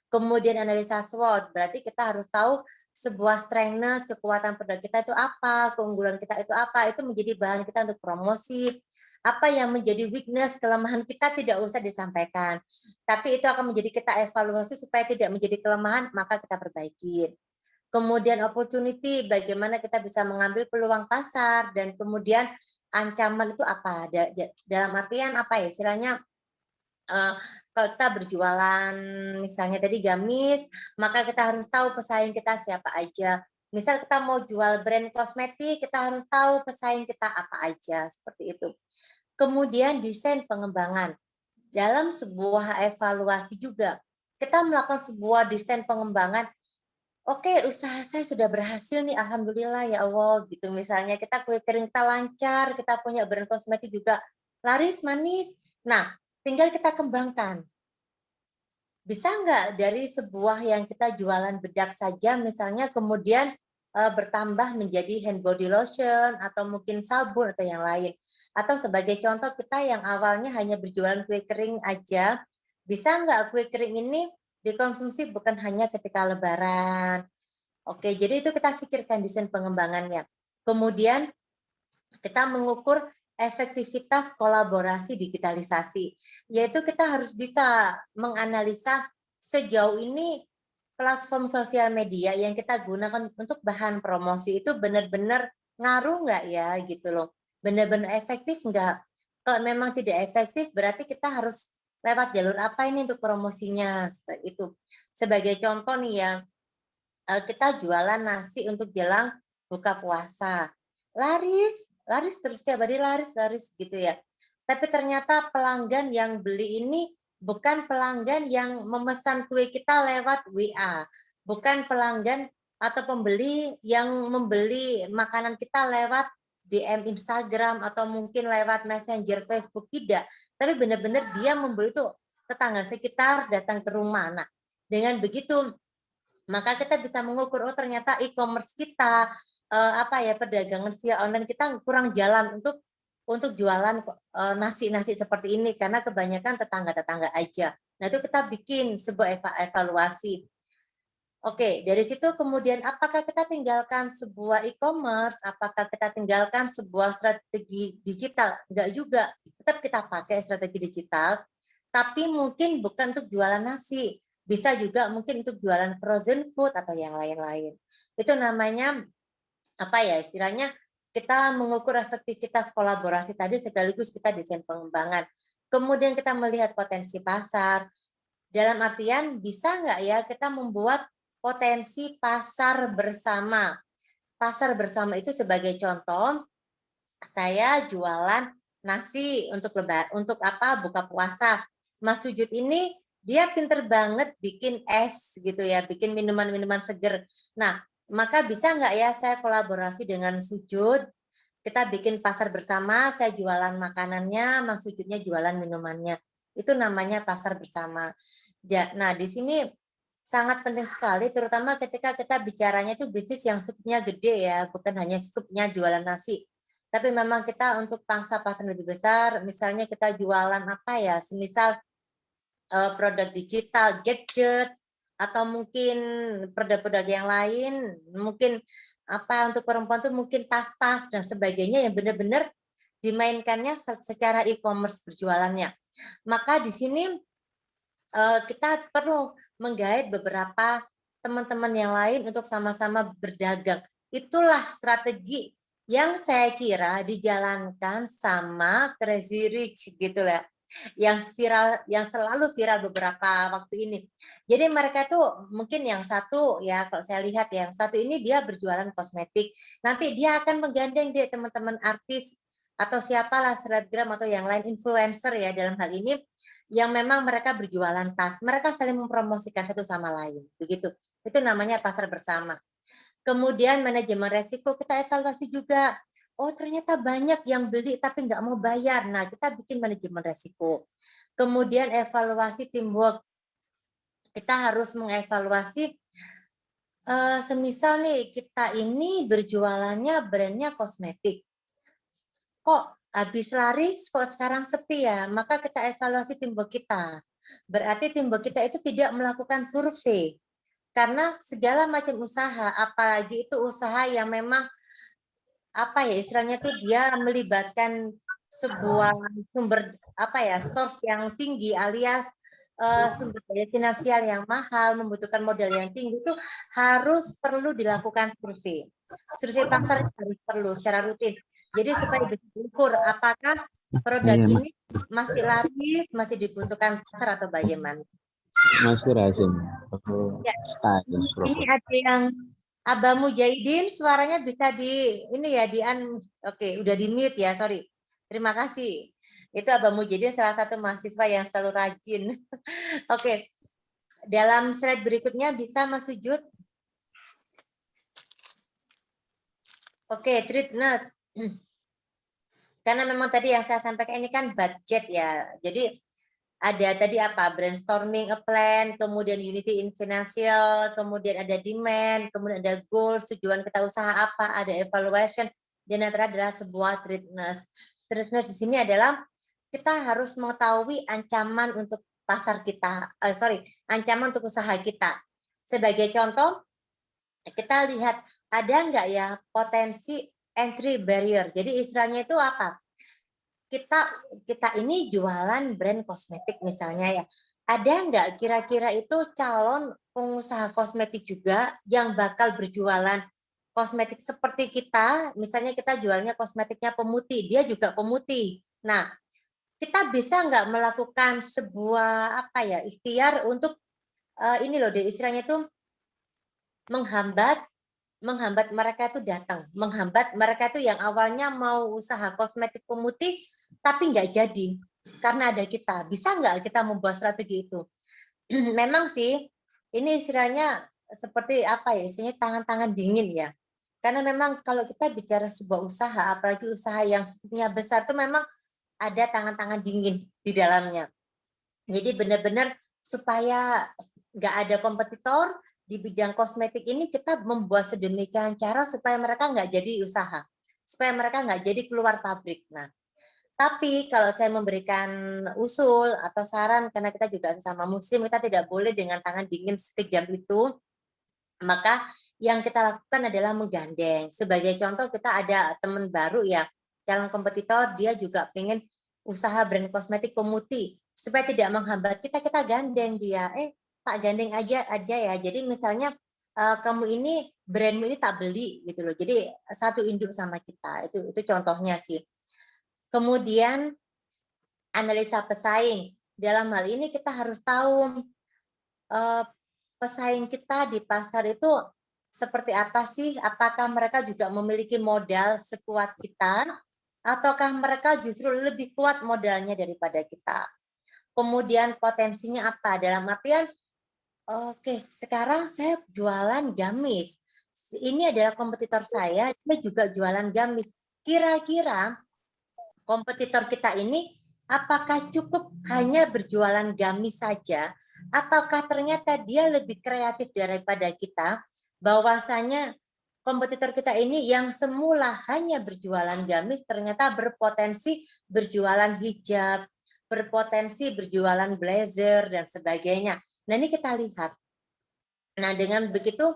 Kemudian analisa SWOT, berarti kita harus tahu sebuah strengthness, kekuatan produk kita itu apa, keunggulan kita itu apa, itu menjadi bahan kita untuk promosi. Apa yang menjadi weakness, kelemahan kita tidak usah disampaikan. Tapi itu akan menjadi kita evaluasi supaya tidak menjadi kelemahan, maka kita perbaiki. Kemudian opportunity, bagaimana kita bisa mengambil peluang pasar, dan kemudian ancaman itu apa? Dalam artian apa ya, istilahnya kalau kita berjualan misalnya tadi gamis, maka kita harus tahu pesaing kita siapa aja. Misal kita mau jual brand kosmetik, kita harus tahu pesaing kita apa aja, seperti itu. Kemudian desain pengembangan. Dalam sebuah evaluasi juga, kita melakukan sebuah desain pengembangan. Oke, usaha saya sudah berhasil nih, alhamdulillah ya Allah, gitu. Misalnya kita kue kering kita lancar, kita punya brand kosmetik juga laris manis. Nah, tinggal kita kembangkan. Bisa nggak dari sebuah yang kita jualan bedak saja, misalnya kemudian bertambah menjadi hand body lotion, atau mungkin sabun, atau yang lain. Atau sebagai contoh, kita yang awalnya hanya berjualan kue kering aja, bisa nggak kue kering ini dikonsumsi bukan hanya ketika Lebaran. Oke, jadi itu kita pikirkan desain pengembangannya. Kemudian kita mengukur efektivitas kolaborasi digitalisasi, yaitu kita harus bisa menganalisa sejauh ini platform sosial media yang kita gunakan untuk bahan promosi itu benar-benar ngaruh nggak ya, gitu loh. Benar-benar efektif nggak? Kalau memang tidak efektif, berarti kita harus lewat jalur apa ini untuk promosinya, seperti itu. Sebagai contoh nih ya, kita jualan nasi untuk jelang buka puasa. Laris terus tiap hari laris gitu ya. Tapi ternyata pelanggan yang beli ini bukan pelanggan yang memesan kue kita lewat WA, bukan pelanggan atau pembeli yang membeli makanan kita lewat DM Instagram atau mungkin lewat Messenger Facebook, tidak. Tapi benar-benar dia membeli itu tetangga sekitar datang ke rumah. Nah, dengan begitu maka kita bisa mengukur, oh ternyata e-commerce kita, perdagangan via online kita kurang jalan untuk jualan nasi seperti ini, karena kebanyakan tetangga-tetangga aja. Nah, itu kita bikin sebuah evaluasi. Oke, dari situ kemudian apakah kita tinggalkan sebuah e-commerce, apakah kita tinggalkan sebuah strategi digital? Enggak juga, tetap kita pakai strategi digital, tapi mungkin bukan untuk jualan nasi, bisa juga mungkin untuk jualan frozen food atau yang lain-lain. Itu namanya istilahnya kita mengukur efektivitas kolaborasi tadi sekaligus kita desain pengembangan. Kemudian kita melihat potensi pasar. Dalam artian bisa nggak ya kita membuat potensi pasar bersama. Pasar bersama itu sebagai contoh, saya jualan nasi untuk buka puasa. Mas Sujud ini dia pinter banget bikin es gitu ya, bikin minuman-minuman seger. Nah, maka bisa nggak ya saya kolaborasi dengan Sujud, kita bikin pasar bersama, saya jualan makanannya, Mas Sujudnya jualan minumannya. Itu namanya pasar bersama. Nah, di sini sangat penting sekali, terutama ketika kita bicaranya itu bisnis yang skupnya gede ya, bukan hanya skupnya jualan nasi. Tapi memang kita untuk pangsa pasar lebih besar, misalnya kita jualan semisal produk digital, gadget, atau mungkin produk-produk yang lain, mungkin untuk perempuan tuh mungkin tas-tas dan sebagainya yang benar-benar dimainkannya secara e-commerce berjualannya. Maka di sini kita perlu menggait beberapa teman-teman yang lain untuk sama-sama berdagang. Itulah strategi yang saya kira dijalankan sama Crazy Rich gitu lah. yang viral, yang selalu viral beberapa waktu ini. Jadi mereka tuh mungkin yang satu ya, kalau saya lihat yang satu ini dia berjualan kosmetik, nanti dia akan menggandeng dia teman-teman artis atau siapalah selebgram atau yang lain influencer ya dalam hal ini, yang memang mereka berjualan tas, mereka saling mempromosikan satu sama lain, begitu. Itu namanya pasar bersama. Kemudian manajemen resiko kita evaluasi juga. Oh ternyata banyak yang beli tapi nggak mau bayar. Nah kita bikin manajemen resiko. Kemudian evaluasi teamwork. Kita harus mengevaluasi semisal nih kita ini berjualannya brandnya kosmetik. Kok habis laris, kok sekarang sepi ya? Maka kita evaluasi teamwork kita. Berarti teamwork kita itu tidak melakukan survei. Karena segala macam usaha, apalagi itu usaha yang memang apa ya istilahnya tuh dia melibatkan sebuah sumber apa ya source yang tinggi alias sumber daya finansial yang mahal, membutuhkan modal yang tinggi itu harus perlu dilakukan survei. Survei pasar harus perlu secara rutin. Jadi supaya bisa diukur apakah produk ini masih laris, masih dibutuhkan pasar atau bagaimana.
Mas Rasim,
Ya.
status
Ini ada yang Abah Mujahidin, suaranya bisa di ini ya oke, udah di mute ya, sorry. Terima kasih. Itu Abah Mujahidin salah satu mahasiswa yang selalu rajin. Oke. Dalam slide berikutnya bisa Mas Sujud. Oke, treatness. Karena memang tadi yang saya sampaikan ini kan budget ya. Jadi ada tadi apa brainstorming a plan, kemudian unity in financial, kemudian ada demand, kemudian ada goals, tujuan kita usaha apa, ada evaluation, dan yang terakhir adalah sebuah treatness. Treatness di sini adalah kita harus mengetahui ancaman untuk pasar kita, ancaman untuk usaha kita. Sebagai contoh, kita lihat ada nggak ya potensi entry barrier. Jadi istilahnya itu apa? Kita ini jualan brand kosmetik misalnya ya, ada nggak kira-kira itu calon pengusaha kosmetik juga yang bakal berjualan kosmetik seperti kita, misalnya kita jualnya kosmetiknya pemutih, dia juga pemutih. Nah, kita bisa nggak melakukan sebuah apa ya ikhtiar untuk ini loh, istilahnya itu menghambat mereka itu datang, menghambat mereka itu yang awalnya mau usaha kosmetik pemutih tapi nggak jadi karena ada kita. Bisa nggak kita membuat strategi itu? Memang sih ini istilahnya seperti apa ya, istilahnya tangan-tangan dingin ya. Karena memang kalau kita bicara sebuah usaha, apalagi usaha yang skupnya besar itu memang ada tangan-tangan dingin di dalamnya. Jadi benar-benar supaya nggak ada kompetitor di bidang kosmetik ini, kita membuat sedemikian cara supaya mereka nggak jadi usaha, supaya mereka nggak jadi keluar pabrik. Nah, tapi kalau saya memberikan usul atau saran, karena kita juga sesama muslim, kita tidak boleh dengan tangan dingin sekejam itu, maka yang kita lakukan adalah menggandeng. Sebagai contoh, kita ada teman baru ya, calon kompetitor, dia juga pengen usaha brand kosmetik pemutih, supaya tidak menghambat kita gandeng dia. Tak gandeng aja ya. Jadi misalnya kamu ini brandmu ini tak beli gitu loh. Jadi satu induk sama kita. Itu contohnya sih. Kemudian analisa pesaing. Dalam hal ini kita harus tahu pesaing kita di pasar itu seperti apa sih? Apakah mereka juga memiliki modal sekuat kita? Ataukah mereka justru lebih kuat modalnya daripada kita? Kemudian potensinya apa? Dalam artian, oke, sekarang saya jualan gamis. Ini adalah kompetitor saya, dia juga jualan gamis. Kira-kira kompetitor kita ini apakah cukup hanya berjualan gamis saja, ataukah ternyata dia lebih kreatif daripada kita, bahwasanya kompetitor kita ini yang semula hanya berjualan gamis ternyata berpotensi berjualan hijab, berpotensi berjualan blazer, dan sebagainya. Nah, ini kita lihat. Nah, dengan begitu,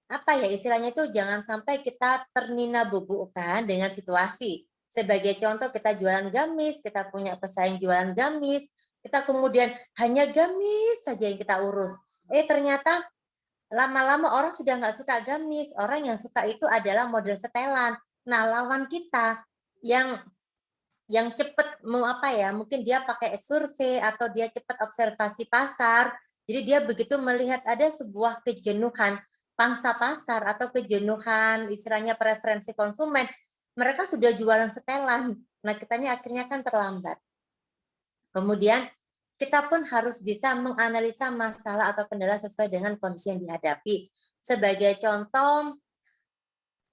apa ya istilahnya itu, jangan sampai kita ternina-bubukan dengan situasi. Sebagai contoh, kita jualan gamis, kita punya pesaing jualan gamis, kita kemudian hanya gamis saja yang kita urus. Ternyata lama-lama orang sudah nggak suka gamis, orang yang suka itu adalah model setelan. Nah, lawan kita yang yang cepat mau apa ya, mungkin dia pakai survei atau dia cepat observasi pasar, jadi dia begitu melihat ada sebuah kejenuhan pangsa pasar atau kejenuhan istilahnya preferensi konsumen, mereka sudah jualan setelan. Nah, kitanya akhirnya kan terlambat. Kemudian kita pun harus bisa menganalisa masalah atau kendala sesuai dengan kondisi yang dihadapi. Sebagai contoh,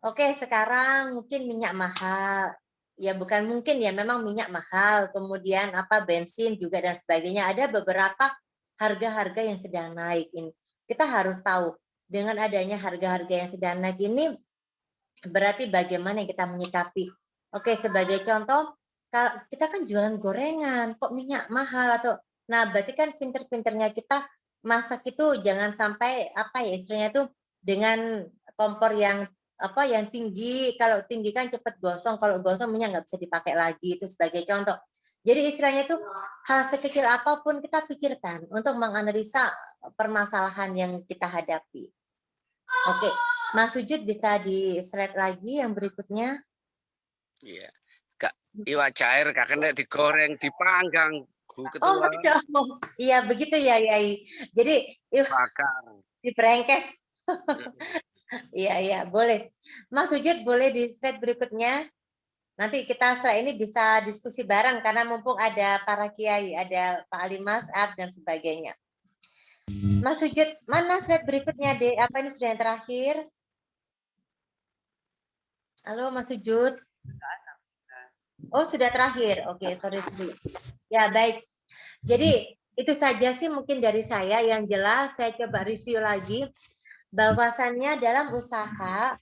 oke, sekarang mungkin minyak mahal. Ya bukan mungkin ya, memang minyak mahal. Kemudian apa bensin juga dan sebagainya. Ada beberapa harga-harga yang sedang naik ini. Kita harus tahu dengan adanya harga-harga yang sedang naik ini berarti bagaimana kita menyikapi. Oke, sebagai contoh, kita kan jualan gorengan, kok minyak mahal atau nah berarti kan pinter-pinternya kita masak itu jangan sampai apa ya istilahnya tuh dengan kompor yang apa yang tinggi, kalau tinggi kan cepat gosong, kalau gosong minyak nggak bisa dipakai lagi, itu sebagai contoh. Jadi istilahnya itu hal sekecil apapun kita pikirkan untuk menganalisa permasalahan yang kita hadapi. Oke, Mas Sujud bisa di slide lagi yang berikutnya.
Iya, Kak, iwak cair Kak kena digoreng, dipanggang, Bu
Oh,
Ketua.
iya begitu ya, Yai. Jadi
Bakar.
diperengkes. Iya, boleh. Mas Sujud boleh di slide berikutnya. Nanti kita setelah ini bisa diskusi bareng karena mumpung ada para kiai, ada Pak Ali Mas'ad dan sebagainya. Mas Sujud, mana slide berikutnya, Dek? Apa ini sudah yang terakhir? Halo, Mas Sujud. Oh, sudah terakhir. Oke, sorry. Ya, baik. Jadi, itu saja sih mungkin dari saya yang jelas. Saya coba review lagi. Bahwasannya dalam usaha,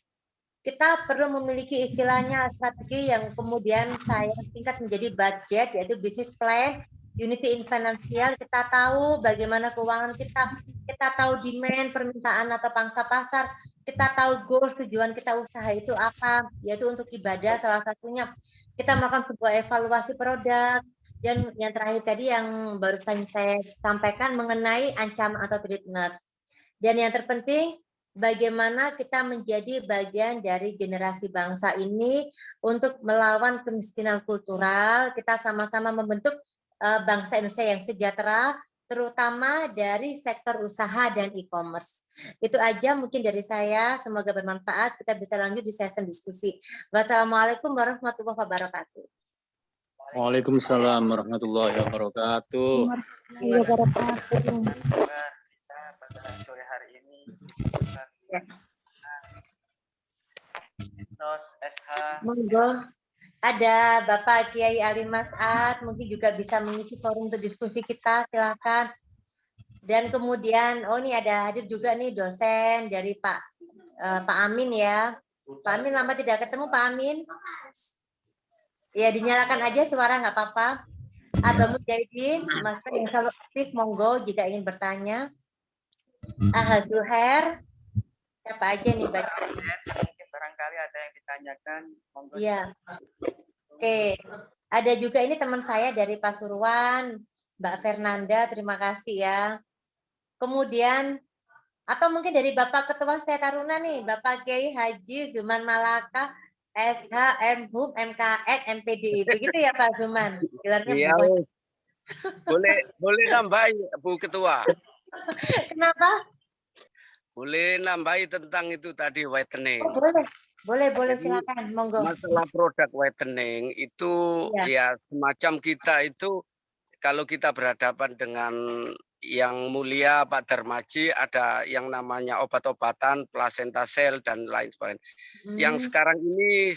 kita perlu memiliki istilahnya strategi yang kemudian saya singkat menjadi budget, yaitu business plan, unity in financial. Kita tahu bagaimana keuangan kita tahu demand, permintaan atau pangsa pasar, kita tahu goals, tujuan kita usaha itu apa, yaitu untuk ibadah salah satunya. Kita melakukan sebuah evaluasi produk, dan yang terakhir tadi yang barusan saya sampaikan mengenai ancaman atau threatness. Dan yang terpenting, bagaimana kita menjadi bagian dari generasi bangsa ini untuk melawan kemiskinan kultural, kita sama-sama membentuk bangsa Indonesia yang sejahtera, terutama dari sektor usaha dan e-commerce. Itu aja mungkin dari saya, semoga bermanfaat, kita bisa lanjut di sesi diskusi. Wassalamualaikum warahmatullahi wabarakatuh.
Waalaikumsalam warahmatullahi wabarakatuh.
Pada sore hari ini SH.
Monggo. Ada Bapak Kiai Ali Mas'ad, mungkin juga bisa mengisi forum untuk diskusi kita, silakan. Dan kemudian, oh ini ada hadir juga nih dosen dari Pak Amin ya. Pak Amin lama tidak ketemu Pak Amin. Ya dinyalakan aja suara nggak apa-apa. Abang Mujahidin, Mas yang selalu aktif, monggo jika ingin bertanya. Zuher, siapa aja nih Mbak?
Mungkin barangkali ada yang ditanyakan. Monggo.
Iya. Oke. Ada juga ini teman saya dari Pasuruan, Mbak Fernanda, terima kasih ya. Kemudian atau mungkin dari Bapak Ketua Saya Taruna nih, Bapak Kiai Haji Zuman Malaka, SH, MHUM, MKN, MPDI. Begitu ya Pak Zuman?
Iya, boleh nambahi Bu Ketua.
Kenapa?
Boleh nambahi tentang itu tadi whitening.
Oh, boleh silakan, monggo.
Masalah produk whitening itu ya semacam kita itu kalau kita berhadapan dengan yang mulia Pak Darmaji ada yang namanya obat-obatan, placenta cell dan lain sebagainya. Yang sekarang ini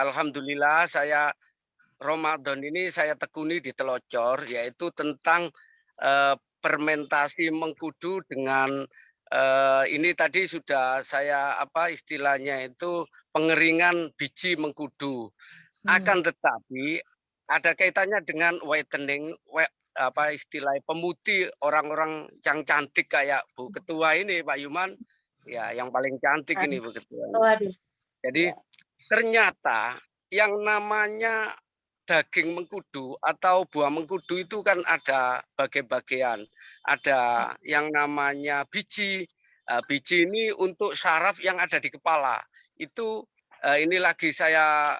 alhamdulillah saya Ramadan ini saya tekuni di Telocor yaitu tentang fermentasi mengkudu dengan ini tadi sudah saya apa istilahnya itu pengeringan biji mengkudu. Akan tetapi ada kaitannya dengan whitening, apa istilah pemutih orang-orang yang cantik kayak Bu Ketua ini Pak Yuman, ya yang paling cantik ini Bu Ketua. Jadi ternyata yang namanya daging mengkudu atau buah mengkudu itu kan ada bagian-bagian. Ada yang namanya biji. Biji ini untuk saraf yang ada di kepala. Itu ini lagi saya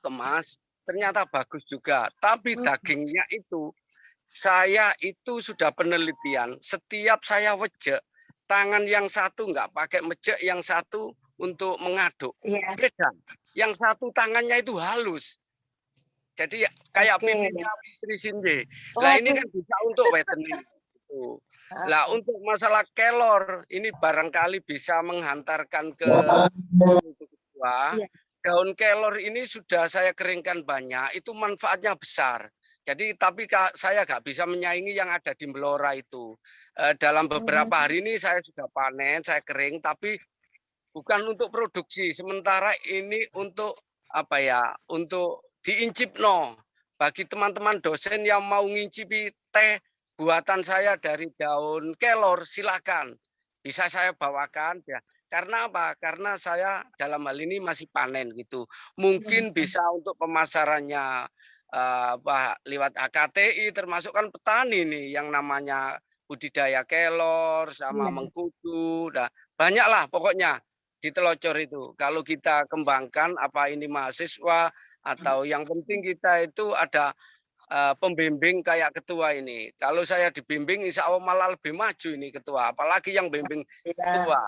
kemas. ternyata bagus juga. Tapi dagingnya itu, saya itu sudah penelitian. Setiap saya wejek, tangan yang satu nggak pakai mejek, yang satu untuk mengaduk.
Iya.
Beda. Yang satu tangannya itu halus. Jadi kayak
Oke.
pipinya Putri Sinje. Lah ini kan bisa untuk whitening. Gitu. Lah untuk masalah kelor, ini barangkali bisa menghantarkan ke ketua.
Iya.
Daun kelor ini sudah saya keringkan banyak, itu manfaatnya besar. Jadi tapi saya nggak bisa menyaingi yang ada di Blora itu. Dalam beberapa hari ini saya sudah panen, saya kering, tapi bukan untuk produksi. Sementara ini untuk apa ya? Untuk diincipno. Bagi teman-teman dosen yang mau ngincipi teh buatan saya dari daun kelor, silakan. Bisa saya bawakan ya. Karena apa? Karena saya dalam hal ini masih panen gitu. Mungkin bisa untuk pemasarannya lewat HKTI, termasuk kan petani nih yang namanya budidaya kelor sama mengkudu. Nah, banyaklah pokoknya di telocor itu. Kalau kita kembangkan apa ini mahasiswa atau yang penting kita itu ada pembimbing kayak ketua ini. Kalau saya dibimbing insya Allah malah lebih maju ini ketua. Apalagi yang bimbing ketua,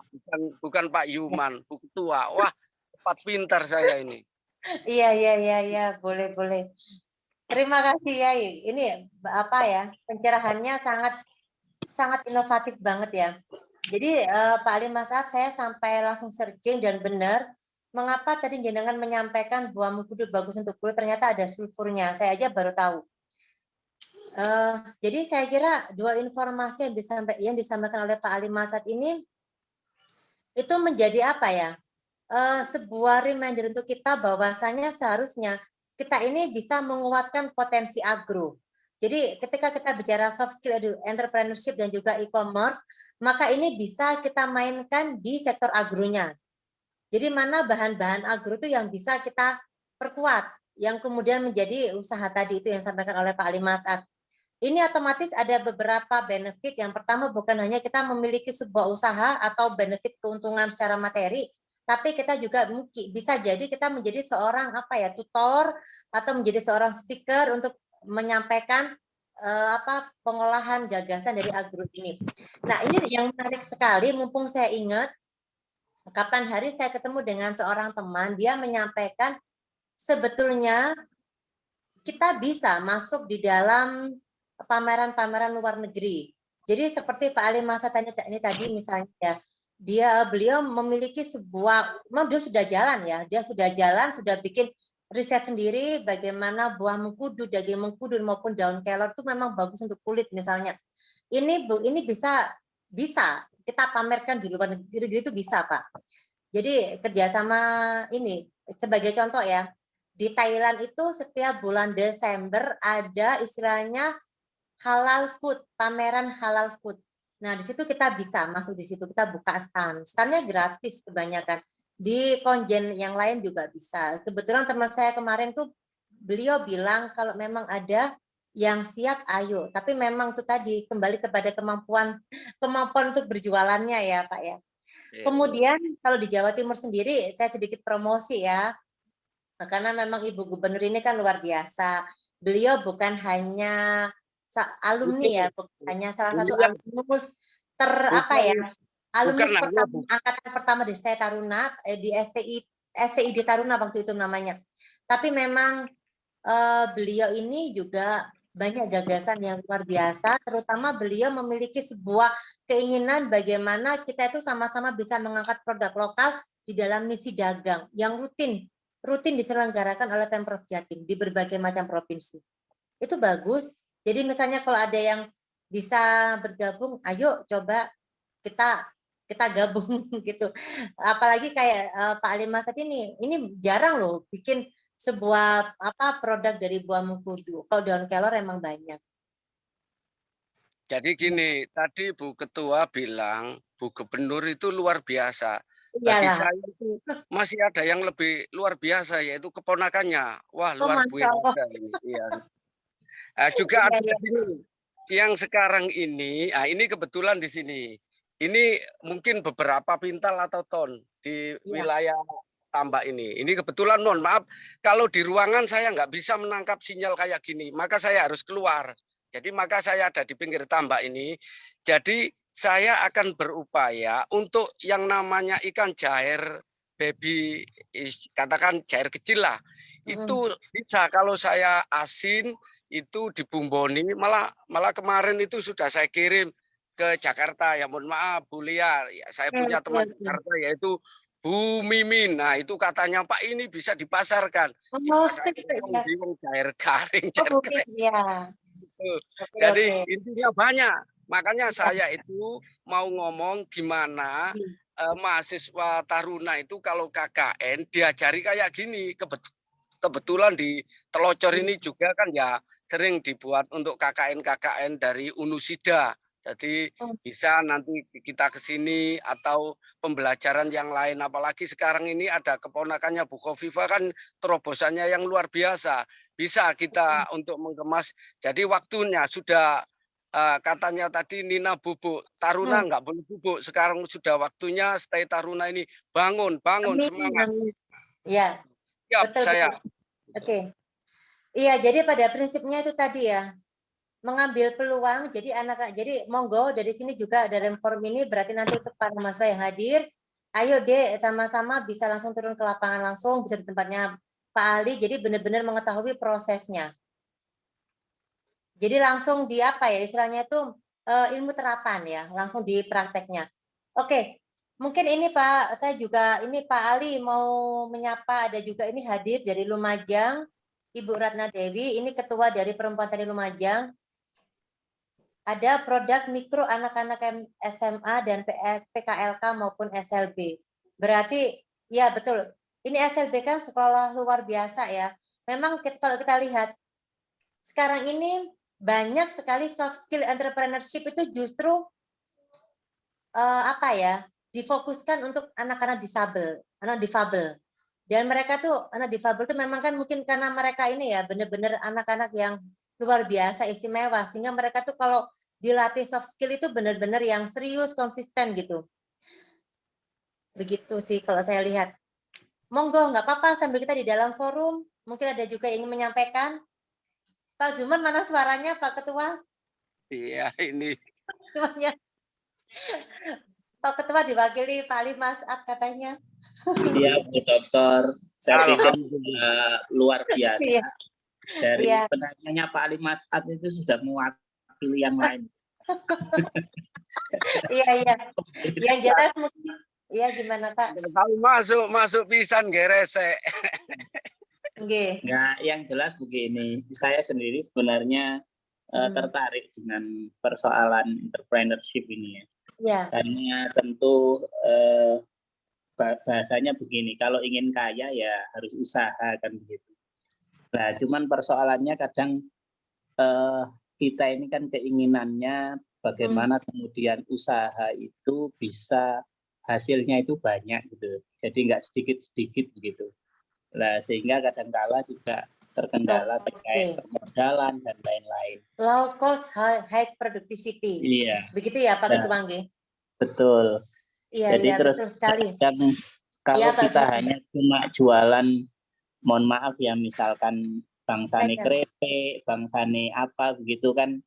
bukan Pak Yuman, Bu Ketua. Wah, cepat pintar saya ini.
Iya, boleh. Terima kasih Yai. Ini apa ya? Pencerahannya sangat inovatif banget ya. Jadi Pak Ali Masad, saya sampai langsung searching dan benar. Mengapa tadi jenengan menyampaikan buah mengkudu bagus untuk kulit, ternyata ada sulfurnya. Saya aja baru tahu. Jadi saya kira dua informasi yang disampaikan oleh Pak Ali Masad ini itu menjadi apa ya? Sebuah reminder untuk kita bahwasanya seharusnya kita ini bisa menguatkan potensi agro. Jadi ketika kita bicara soft skill entrepreneurship dan juga e-commerce, maka ini bisa kita mainkan di sektor agronya. Jadi mana bahan-bahan agro itu yang bisa kita perkuat, yang kemudian menjadi usaha tadi itu yang disampaikan oleh Pak Ali Masad. Ini otomatis ada beberapa benefit. Yang pertama bukan hanya kita memiliki sebuah usaha atau benefit keuntungan secara materi, tapi kita juga bisa jadi kita menjadi seorang tutor atau menjadi seorang speaker untuk menyampaikan pengolahan gagasan dari agro ini. Nah, ini yang menarik sekali, mumpung saya ingat kapan hari saya ketemu dengan seorang teman, dia menyampaikan sebetulnya kita bisa masuk di dalam pameran-pameran luar negeri. Jadi seperti Pak Ali Masad ini tadi misalnya ya, beliau memiliki dia sudah jalan ya, sudah bikin riset sendiri bagaimana buah mengkudu, daging mengkudu maupun daun kelor itu memang bagus untuk kulit misalnya. Ini bisa kita pamerkan di luar negeri itu bisa Pak. Jadi kerjasama ini sebagai contoh ya, di Thailand itu setiap bulan Desember ada istilahnya halal food, pameran halal food. Nah, di situ kita bisa masuk di situ, kita buka stand. Standnya gratis kebanyakan. Di konjen yang lain juga bisa. Kebetulan teman saya kemarin tuh beliau bilang kalau memang ada yang siap ayo, tapi memang itu tadi kembali kepada kemampuan untuk berjualannya ya, Pak ya. Kemudian kalau di Jawa Timur sendiri saya sedikit promosi ya. Karena memang Ibu Gubernur ini kan luar biasa. Beliau bukan hanya alumni ya, hanya salah satu alumnus alumnus angkatan pertama di STI Taruna, di STID Taruna waktu itu namanya. Tapi memang beliau ini juga banyak gagasan yang luar biasa, terutama beliau memiliki sebuah keinginan bagaimana kita itu sama-sama bisa mengangkat produk lokal di dalam misi dagang yang rutin diselenggarakan oleh Pemprov Jatim di berbagai macam provinsi. Itu bagus. Jadi misalnya kalau ada yang bisa bergabung, ayo coba kita gabung gitu. Apalagi kayak Pak Ali Masad ini jarang loh bikin sebuah produk dari buah mengkudu. Kalau daun kelor emang banyak.
Jadi gini, tadi Bu Ketua bilang Bu Gubernur itu luar biasa. Bagi saya itu masih ada yang lebih luar biasa, yaitu keponakannya. Wah, luar biasa ini. Ya. Juga ada ini, yang sekarang ini kebetulan di sini. Ini mungkin beberapa pintal atau ton di wilayah tambak ini. Ini kebetulan mohon maaf kalau di ruangan saya nggak bisa menangkap sinyal kayak gini, maka saya harus keluar. Jadi maka saya ada di pinggir tambak ini. Jadi saya akan berupaya untuk yang namanya ikan jair baby, katakan jair kecil lah. Itu bisa kalau saya asin itu dibumboni, malah kemarin itu sudah saya kirim ke Jakarta. Ya mohon maaf Bu Lia, ya, saya punya teman Jakarta yaitu Bu Mimin. Nah itu katanya Pak ini bisa dipasarkan.
Oh,
Cair garing,
oh,
cair
mungkin
kering.
ya. Oke,
Jadi
oke.
intinya banyak. Makanya saya itu mau ngomong gimana mahasiswa Taruna itu kalau KKN diajari kayak gini. Kebetulan di Telocor ini juga kan ya sering dibuat untuk KKN dari Unusida. Jadi bisa nanti kita ke sini atau pembelajaran yang lain. Apalagi sekarang ini ada keponakannya Bu Khofifa kan terobosannya yang luar biasa. Bisa kita untuk mengemas. Jadi waktunya sudah katanya tadi Nina bubuk. Taruna nggak boleh bubuk. Sekarang sudah waktunya stay Taruna ini bangun semangat.
Ya,
Siap
betul,
saya.
betul. Oke. Iya, jadi pada prinsipnya itu tadi ya. Mengambil peluang, jadi jadi monggo dari sini juga ada reform ini berarti nanti untuk para mahasiswa yang hadir, ayo deh sama-sama bisa langsung turun ke lapangan langsung, bisa di tempatnya Pak Ali, jadi benar-benar mengetahui prosesnya. Jadi langsung di apa ya istilahnya itu ilmu terapan ya, langsung di prakteknya. Oke, mungkin ini Pak, saya juga ini Pak Ali mau menyapa, ada juga ini hadir dari Lumajang, Ibu Ratna Dewi, ini ketua dari Perempuan Tani Lumajang. Ada produk mikro anak-anak SMA dan PKLK maupun SLB. Berarti, ya betul, ini SLB kan sekolah luar biasa ya. Memang kalau kita lihat, sekarang ini banyak sekali soft skill entrepreneurship itu justru difokuskan untuk anak-anak disabel, anak difabel. Dan mereka tuh, anak difabel tuh memang kan mungkin karena mereka ini ya benar-benar anak-anak yang luar biasa istimewa sehingga mereka tuh kalau dilatih soft skill itu benar-benar yang serius konsisten gitu. Begitu sih kalau saya lihat. Monggo nggak apa-apa sambil kita di dalam forum mungkin ada juga yang ingin menyampaikan. Pak Zuman mana suaranya Pak Ketua?
Iya ini.
Ketuanya. Pak Ketua diwakili Pak Ali Mas'ad katanya.
Siap Bu Dokter. Saya pikir luar biasa. Dari penanyanya Pak Ali Mas'ad itu sudah mewakili yang lain.
Iya. Yang jelas mungkin. Iya gimana Pak?
Kalau masuk pisan gerese.
Nah, yang jelas begini, saya sendiri sebenarnya tertarik dengan persoalan entrepreneurship ini ya.
Ya.
Karena tentu bahasanya begini, kalau ingin kaya ya harus usaha kan begitu. Nah, cuman persoalannya kadang kita ini kan keinginannya bagaimana kemudian usaha itu bisa hasilnya itu banyak gitu. Jadi nggak sedikit-sedikit begitu. Nah, sehingga kadang-kala juga terkendala terkait permodalan dan lain-lain.
Low cost, high productivity.
Iya.
Begitu ya Pak Ketua Nggih?
Betul.
Iya,
jadi terus
betul sekali.
Kalau kita hanya cuma jualan, mohon maaf ya, misalkan bangsane kerepek, bangsane apa begitu kan,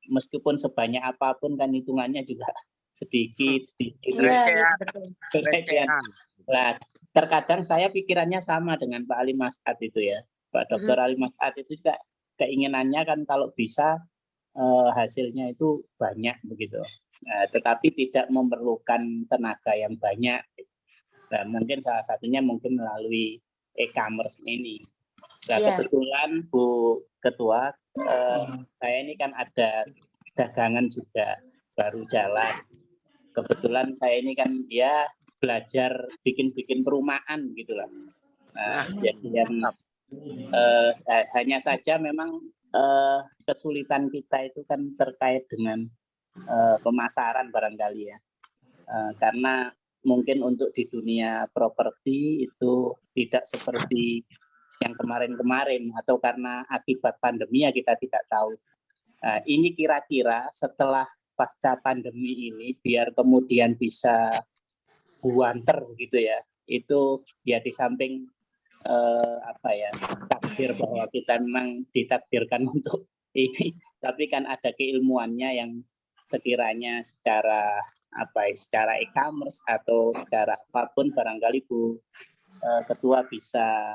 meskipun sebanyak apapun kan hitungannya juga sedikit.
Iya, betul.
Nah, terkadang saya pikirannya sama dengan Pak Ali Mas'ad itu ya. Pak Dr. Ali Mas'ad itu juga keinginannya kan kalau bisa hasilnya itu banyak begitu. Nah, tetapi tidak memerlukan tenaga yang banyak. Nah, mungkin salah satunya mungkin melalui e-commerce ini. Nah, kebetulan Bu Ketua, saya ini kan ada dagangan juga baru jalan. Kebetulan saya ini kan ya belajar bikin perumahan gitulah. Nah, jadi yang hanya saja memang kesulitan kita itu kan terkait dengan pemasaran barangkali ya, karena mungkin untuk di dunia properti itu tidak seperti yang kemarin-kemarin atau karena akibat pandemi ya kita tidak tahu. Nah, ini kira-kira setelah pasca pandemi ini biar kemudian bisa buanter gitu ya, itu ya di samping takdir bahwa kita memang ditakdirkan untuk ini, tapi kan ada keilmuannya yang sekiranya secara secara e-commerce atau secara apapun barangkali Bu Ketua bisa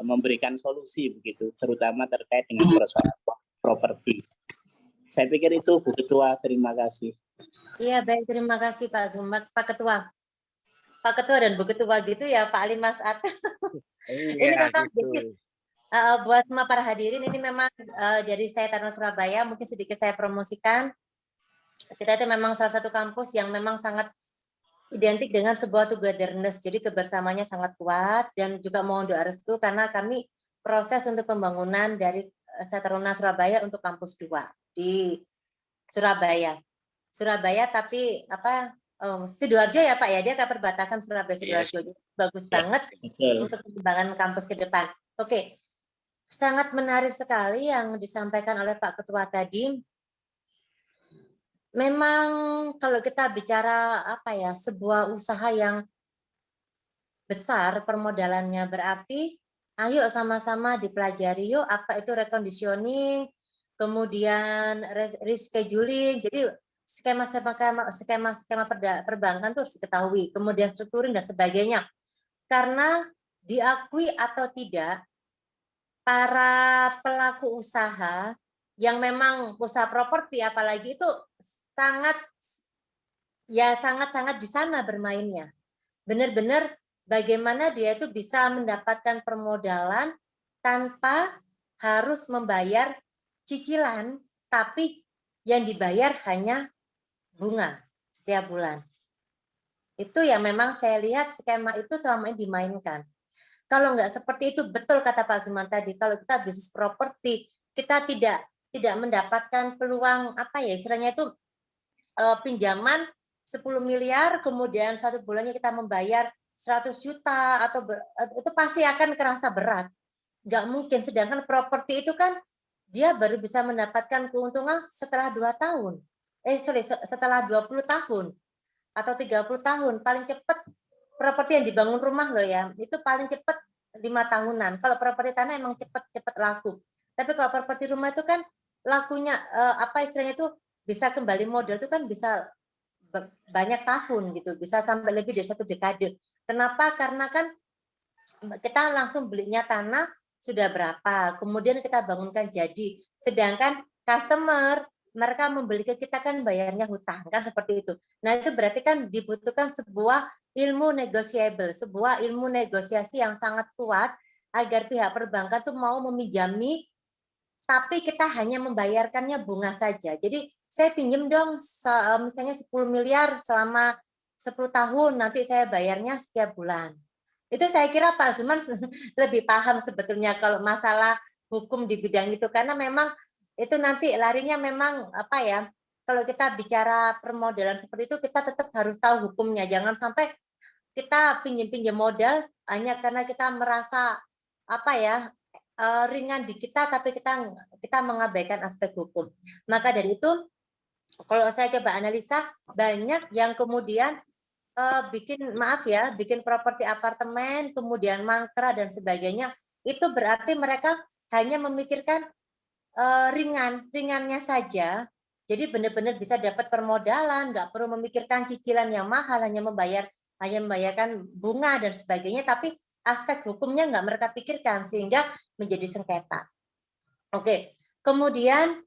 memberikan solusi begitu, terutama terkait dengan persoalan properti. Saya pikir itu Bu Ketua, terima kasih.
Iya, baik, terima kasih Pak Zumat, Pak Ketua. Pak Ketua dan Bu Ketua gitu ya, Pak Ali Mas'ad. Ini memang
gitu.
buat semua para hadirin, ini memang dari saya Taruna Surabaya, mungkin sedikit saya promosikan. Kita itu memang salah satu kampus yang memang sangat identik dengan sebuah togetherness, jadi kebersamaannya sangat kuat, dan juga mohon doa restu karena kami proses untuk pembangunan dari Taruna Surabaya untuk kampus 2 di Surabaya. Surabaya tapi Sidoarjo ya Pak ya, dia ke perbatasan Surabaya Sidoarjo. Bagus banget untuk pengembangan kampus ke depan. Oke. Sangat menarik sekali yang disampaikan oleh Pak Ketua tadi. Memang kalau kita bicara sebuah usaha yang besar permodalannya, berarti ayo sama-sama dipelajari yuk apa itu reconditioning, kemudian rescheduling. Jadi skema perbankan tuh harus diketahui, kemudian strukturing dan sebagainya. Karena diakui atau tidak, para pelaku usaha yang memang usaha properti apalagi itu sangat di sana bermainnya. Benar-benar bagaimana dia itu bisa mendapatkan permodalan tanpa harus membayar cicilan, tapi yang dibayar hanya bunga setiap bulan. Itu yang memang saya lihat skema itu selama ini dimainkan. Kalau nggak seperti itu, betul kata Pak Zuman tadi, kalau kita bisnis properti, kita tidak mendapatkan peluang istilahnya itu pinjaman 10 miliar, kemudian 1 bulannya kita membayar 100 juta, atau itu pasti akan kerasa berat. Nggak mungkin, sedangkan properti itu kan dia baru bisa mendapatkan keuntungan setelah 2 tahun. Setelah 20 tahun atau 30 tahun. Paling cepat properti yang dibangun rumah loh ya, itu paling cepat 5 tahunan. Kalau properti tanah emang cepat laku. Tapi kalau properti rumah itu kan lakunya istilahnya itu bisa kembali modal itu kan bisa banyak tahun gitu, bisa sampai lebih dari 1 dekade. Kenapa? Karena kan kita langsung belinya tanah sudah berapa, kemudian kita bangunkan jadi. Sedangkan customer mereka membeli ke kita kan bayarnya hutang kan seperti itu. Nah itu berarti kan dibutuhkan sebuah ilmu negotiable, sebuah ilmu negosiasi yang sangat kuat agar pihak perbankan tuh mau meminjami, tapi kita hanya membayarkannya bunga saja. Jadi saya pinjam dong misalnya 10 miliar selama 10 tahun, nanti saya bayarnya setiap bulan. Itu saya kira Pak Zuman lebih paham sebetulnya kalau masalah hukum di bidang itu, karena memang itu nanti larinya memang kalau kita bicara permodalan seperti itu kita tetap harus tahu hukumnya. Jangan sampai kita pinjam modal hanya karena kita merasa ringan di kita, tapi kita mengabaikan aspek hukum. Maka dari itu kalau saya coba analisa, banyak yang kemudian bikin properti apartemen, kemudian mangkrak dan sebagainya, itu berarti mereka hanya memikirkan ringannya saja. Jadi benar-benar bisa dapat permodalan, nggak perlu memikirkan cicilan yang mahal, hanya membayarkan bunga dan sebagainya, tapi aspek hukumnya nggak mereka pikirkan sehingga menjadi sengketa. Oke, kemudian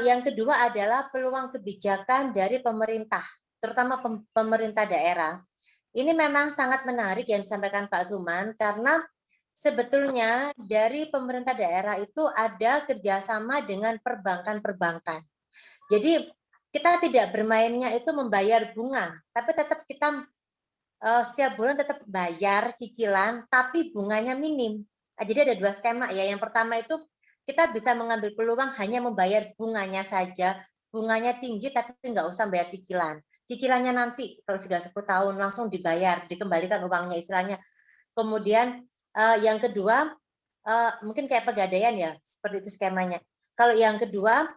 yang kedua adalah peluang kebijakan dari pemerintah, terutama pemerintah daerah. Ini memang sangat menarik yang disampaikan Pak Zuman, karena sebetulnya dari pemerintah daerah itu ada kerjasama dengan perbankan-perbankan. Jadi kita tidak bermainnya itu membayar bunga, tapi tetap kita setiap bulan tetap bayar cicilan, tapi bunganya minim. Jadi ada 2 skema ya. Yang pertama itu kita bisa mengambil peluang hanya membayar bunganya saja, bunganya tinggi tapi nggak usah bayar cicilan. Cicilannya nanti kalau sudah 10 tahun langsung dibayar, dikembalikan uangnya istilahnya. Kemudian yang kedua mungkin kayak pegadaian ya, seperti itu skemanya. Kalau yang kedua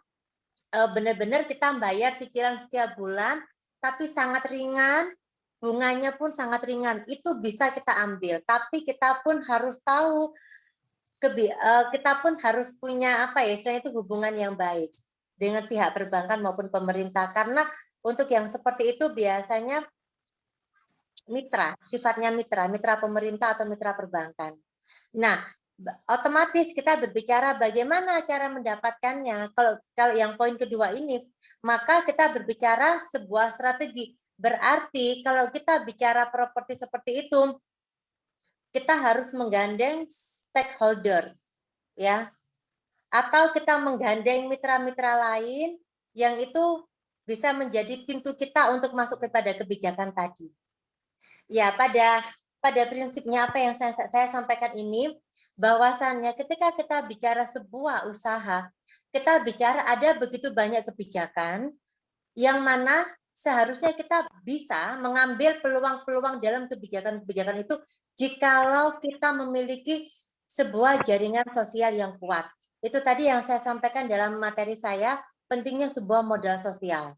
benar-benar kita bayar cicilan setiap bulan tapi sangat ringan, bunganya pun sangat ringan, itu bisa kita ambil. Tapi kita pun harus tahu, kita pun harus punya apa ya, istilahnya itu hubungan yang baik dengan pihak perbankan maupun pemerintah. Karena untuk yang seperti itu biasanya mitra, sifatnya mitra pemerintah atau mitra perbankan. Nah, otomatis kita berbicara bagaimana cara mendapatkannya. Kalau yang poin kedua ini, maka kita berbicara sebuah strategi. Berarti kalau kita bicara properti seperti itu, kita harus menggandeng stakeholders, ya, atau kita menggandeng mitra-mitra lain yang itu bisa menjadi pintu kita untuk masuk kepada kebijakan tadi. Ya, pada prinsipnya apa yang saya sampaikan ini, bahwasannya ketika kita bicara sebuah usaha, kita bicara ada begitu banyak kebijakan yang mana seharusnya kita bisa mengambil peluang-peluang dalam kebijakan-kebijakan itu jikalau kita memiliki sebuah jaringan sosial yang kuat. Itu tadi yang saya sampaikan dalam materi saya, pentingnya sebuah modal sosial.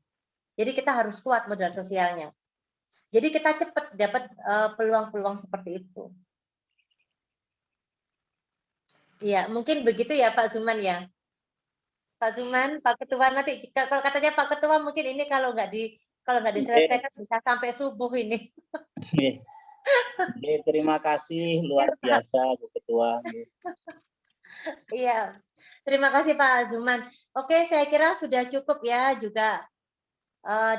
Jadi kita harus kuat modal sosialnya. Jadi kita cepat dapat peluang-peluang seperti itu. Ya, mungkin begitu ya Pak Zuman ya. Pak Zuman, Pak Ketua nanti kalau katanya Pak Ketua mungkin ini kalau nggak diselesaikan bisa sampai subuh ini.
Terima kasih luar biasa Bu Ketua.
Iya, terima kasih Pak Zuman. Oke, saya kira sudah cukup ya juga.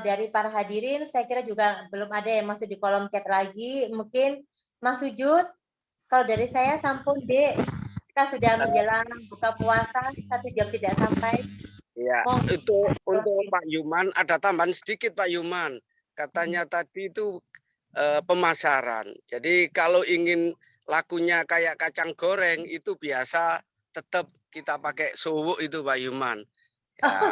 Dari para hadirin, saya kira juga belum ada yang masih di kolom chat lagi. Mungkin Mas Sujud, kalau dari saya sampun Dek, kita sudah menjelang buka puasa, 1 jam tidak sampai.
Ya, itu untuk Pak Yuman, ada tambahan sedikit Pak Yuman. Katanya tadi itu pemasaran. Jadi kalau ingin lakunya kayak kacang goreng, itu biasa tetap kita pakai suwuk itu Pak Yuman.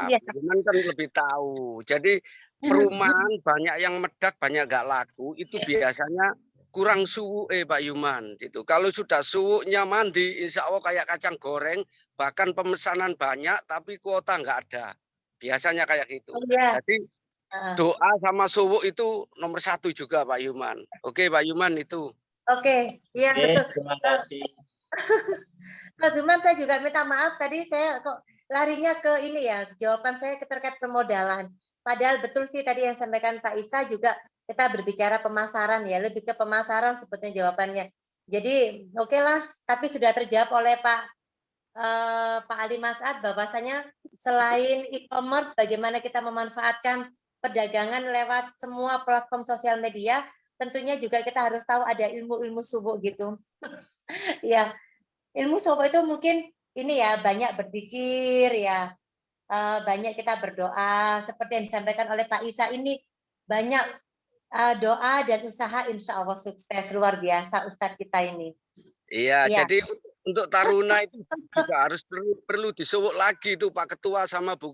Ya, Yuman kan lebih tahu. Jadi perumahan banyak yang medak, banyak gak laku. Itu biasanya kurang suwuk Pak Yuman. Itu kalau sudah suwuknya mandi, insya Allah kayak kacang goreng. Bahkan pemesanan banyak, tapi kuota nggak ada. Biasanya kayak gitu. Jadi doa sama suwuk itu nomor 1 juga Pak Yuman. Oke Pak Yuman itu.
Oke, iya betul.
Terima kasih.
Mas Zuman, saya juga minta maaf tadi saya kok larinya ke ini ya, jawaban saya terkait permodalan. Padahal betul sih tadi yang sampaikan Pak Isa juga kita berbicara pemasaran ya, lebih ke pemasaran sebetulnya jawabannya. Jadi oke lah, tapi sudah terjawab oleh Pak Ali Mas'ad bahwasanya selain e-commerce, bagaimana kita memanfaatkan perdagangan lewat semua platform sosial media, tentunya juga kita harus tahu ada ilmu-ilmu subuh gitu. Ya. Ilmu sobo itu mungkin ini ya, banyak berpikir ya, banyak kita berdoa seperti yang disampaikan oleh Pak Isa ini, banyak doa dan usaha, insya Allah sukses luar biasa Ustadz kita ini.
Iya, ya. Jadi untuk taruna itu juga harus perlu disuwuk lagi itu Pak Ketua sama Bu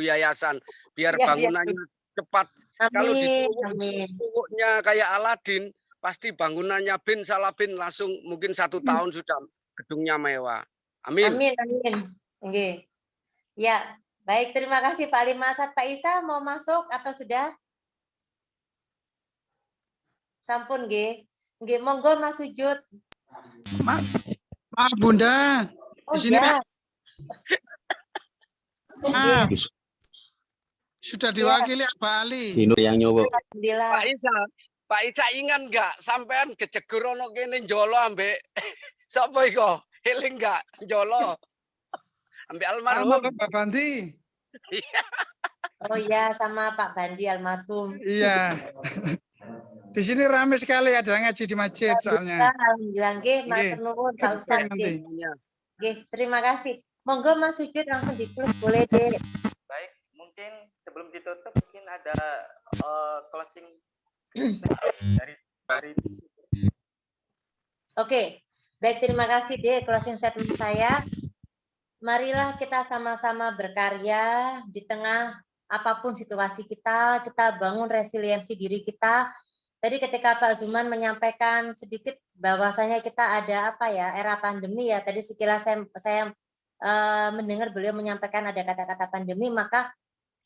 Yayasan biar ya, bangunannya cepat. Amin, kalau disuwuknya kayak Aladin, pasti bangunannya bin salah bin langsung mungkin 1 tahun sudah gedungnya mewah. Amin.
Amin, amin. Oke. Ya, baik. Terima kasih Pak Ali Mas'ad. Pak Isa mau masuk atau sudah? Sampun, nggih. Nggih, monggo Mas Sujud.
Maaf Bunda.
Oh,
di sini
ya.
Maaf. Sudah diwakili Pak Ali.
Dino yang nyoba.
Pak Isa ingat nggak sampean kejegur ono kene njolo ambek sapa iko? Eling nggak njolo? Ambek almarhum
Pak Bandi.
Oh iya, sama Pak Bandi almarhum.
Iya. Di sini ramai sekali ada ngaji di masjid soalnya.
Alhamdulillah, nggih, matur nuwun Pak Ustaz. Nggih, terima kasih. Monggo Mas Sujud langsung ditulis boleh, Dek.
Baik, mungkin sebelum ditutup mungkin ada closing dari
Oke, baik, terima kasih Dek closing statement saya. Marilah kita sama-sama berkarya di tengah apapun situasi kita bangun resiliensi diri kita. Tadi ketika Pak Zuman menyampaikan sedikit bahwasanya kita ada apa ya, era pandemi ya, tadi sekilas saya mendengar beliau menyampaikan ada kata-kata pandemi, maka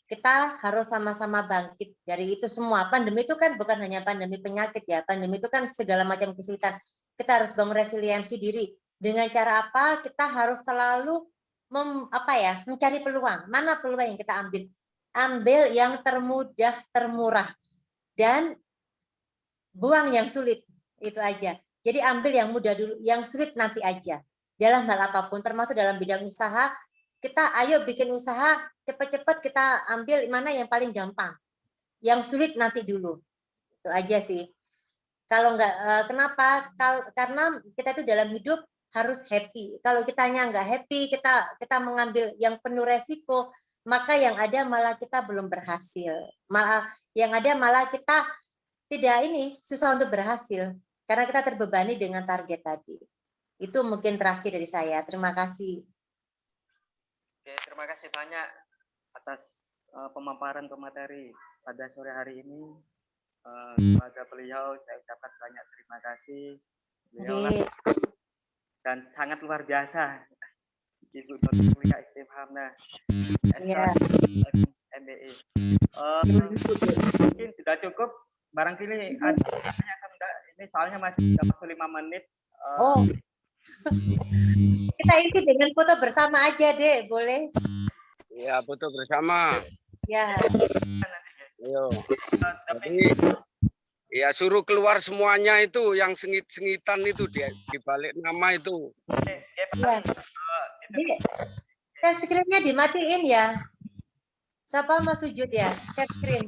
kita harus sama-sama bangkit dari itu semua. Pandemi itu kan bukan hanya pandemi penyakit ya, pandemi itu kan segala macam kesulitan. Kita harus bangun resiliensi diri. Dengan cara apa? Kita harus selalu mencari peluang. Mana peluang yang kita ambil? Ambil yang termudah, termurah, dan buang yang sulit. Itu aja. Jadi ambil yang mudah dulu, yang sulit nanti aja. Dalam hal apapun, termasuk dalam bidang usaha, kita ayo bikin usaha, cepat-cepat kita ambil mana yang paling gampang. Yang sulit nanti dulu. Itu aja sih. Kalau enggak, kenapa? Karena kita itu dalam hidup harus happy. Kalau kitanya enggak happy, kita mengambil yang penuh resiko, maka yang ada malah kita belum berhasil. Yang ada malah kita tidak susah untuk berhasil. Karena kita terbebani dengan target tadi. Itu mungkin terakhir dari saya. Terima kasih.
Oke, terima kasih banyak atas pemaparan pemateri pada sore hari ini. Kepada beliau saya ucapkan banyak terima kasih. Beliau dan sangat luar biasa. Ibu Dr. Kuliah Istimhamna, MBE. Mungkin sudah cukup. Barangkali ini soalnya masih waktu 5 menit.
Kita isi dengan foto bersama aja, Dek. Boleh?
Ya, foto bersama.
Ya.
Ayo. Jadi, ya suruh keluar semuanya itu, yang sengit-sengitan itu di balik nama itu.
Ya. Share screen-nya dimatiin ya. Siapa mau sujud ya? Share screen.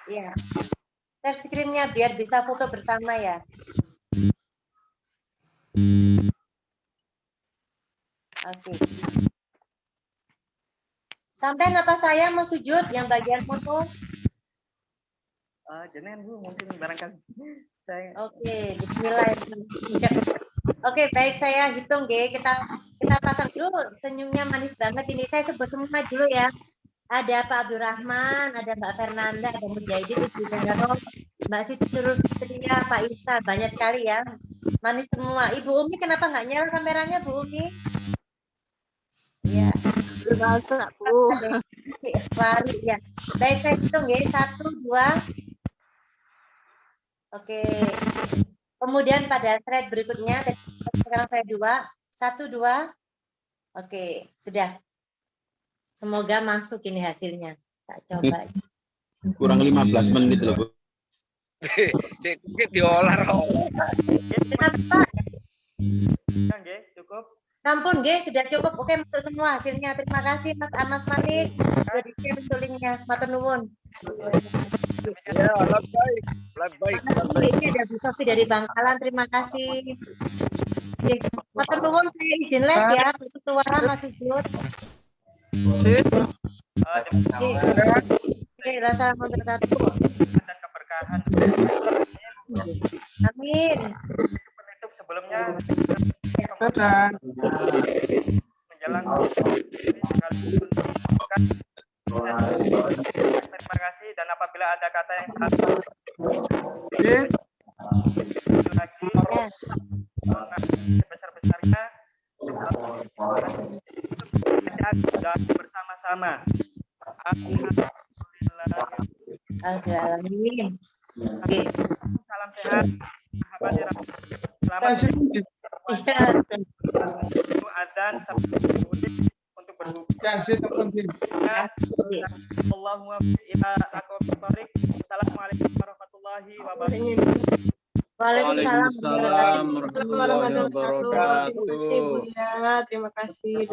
Ya. Share screen-nya biar bisa foto bersama ya. Oke. Sampai apa saya mau sujud yang bagian foto?
Jangan Bu, mungkin barangkali saya.
Oke, bismillahirrahmanirrahim. Oke, baik, saya hitung kita pasang dulu. Senyumnya manis banget ini. Saya sebut semua dulu ya. Ada Pak Abdurrahman, ada Mbak Fernanda, ada Mujahidin, Ibu Dengarong, Mbak Siti Surustria, Pak Isa, banyak sekali ya. Manis semua. Ibu Umi kenapa nggak nyala kameranya, Bu Umi? Ya.
Berasa, Bu.
Lari ya. Baik, saya hitung ya. 1, 2. Oke. Kemudian pada slide berikutnya, sekarang saya 2. 1, 2. Oke, sudah. Semoga masuk ini hasilnya. Tak coba.
Kurang 15 menit loh, Bu.
Sedikit diolah.
Kenapa?
Cukup.
Ampun, sudah cukup. Oke, masuk semua hasilnya. Terima kasih Mas Amas Malik. Sudah di-share hasilnya. Matur nuwun.
Ya, baik.
Ini ada Bu Sofi dari Bangkalan. Terima kasih. Matur nuwun, saya izin les ya. Suara Mas Sujud. Oke, rasa memberkati.
Dan keberkahan.
Amin.
Penutup sebelumnya menjelang terima kasih, dan apabila ada kata yang salah lagi sebesar-besarnya dan bersama-sama.
Alhamdulillah. Oke.
Salam sehat, selamat adzan untuk berbuka. Allahumma ila aqwamit thoriq. Assalamualaikum warahmatullahi wabarakatuh.
Waalaikumsalam warahmatullahi wabarakatuh.
Terima kasih, Bu ya. Terima kasih.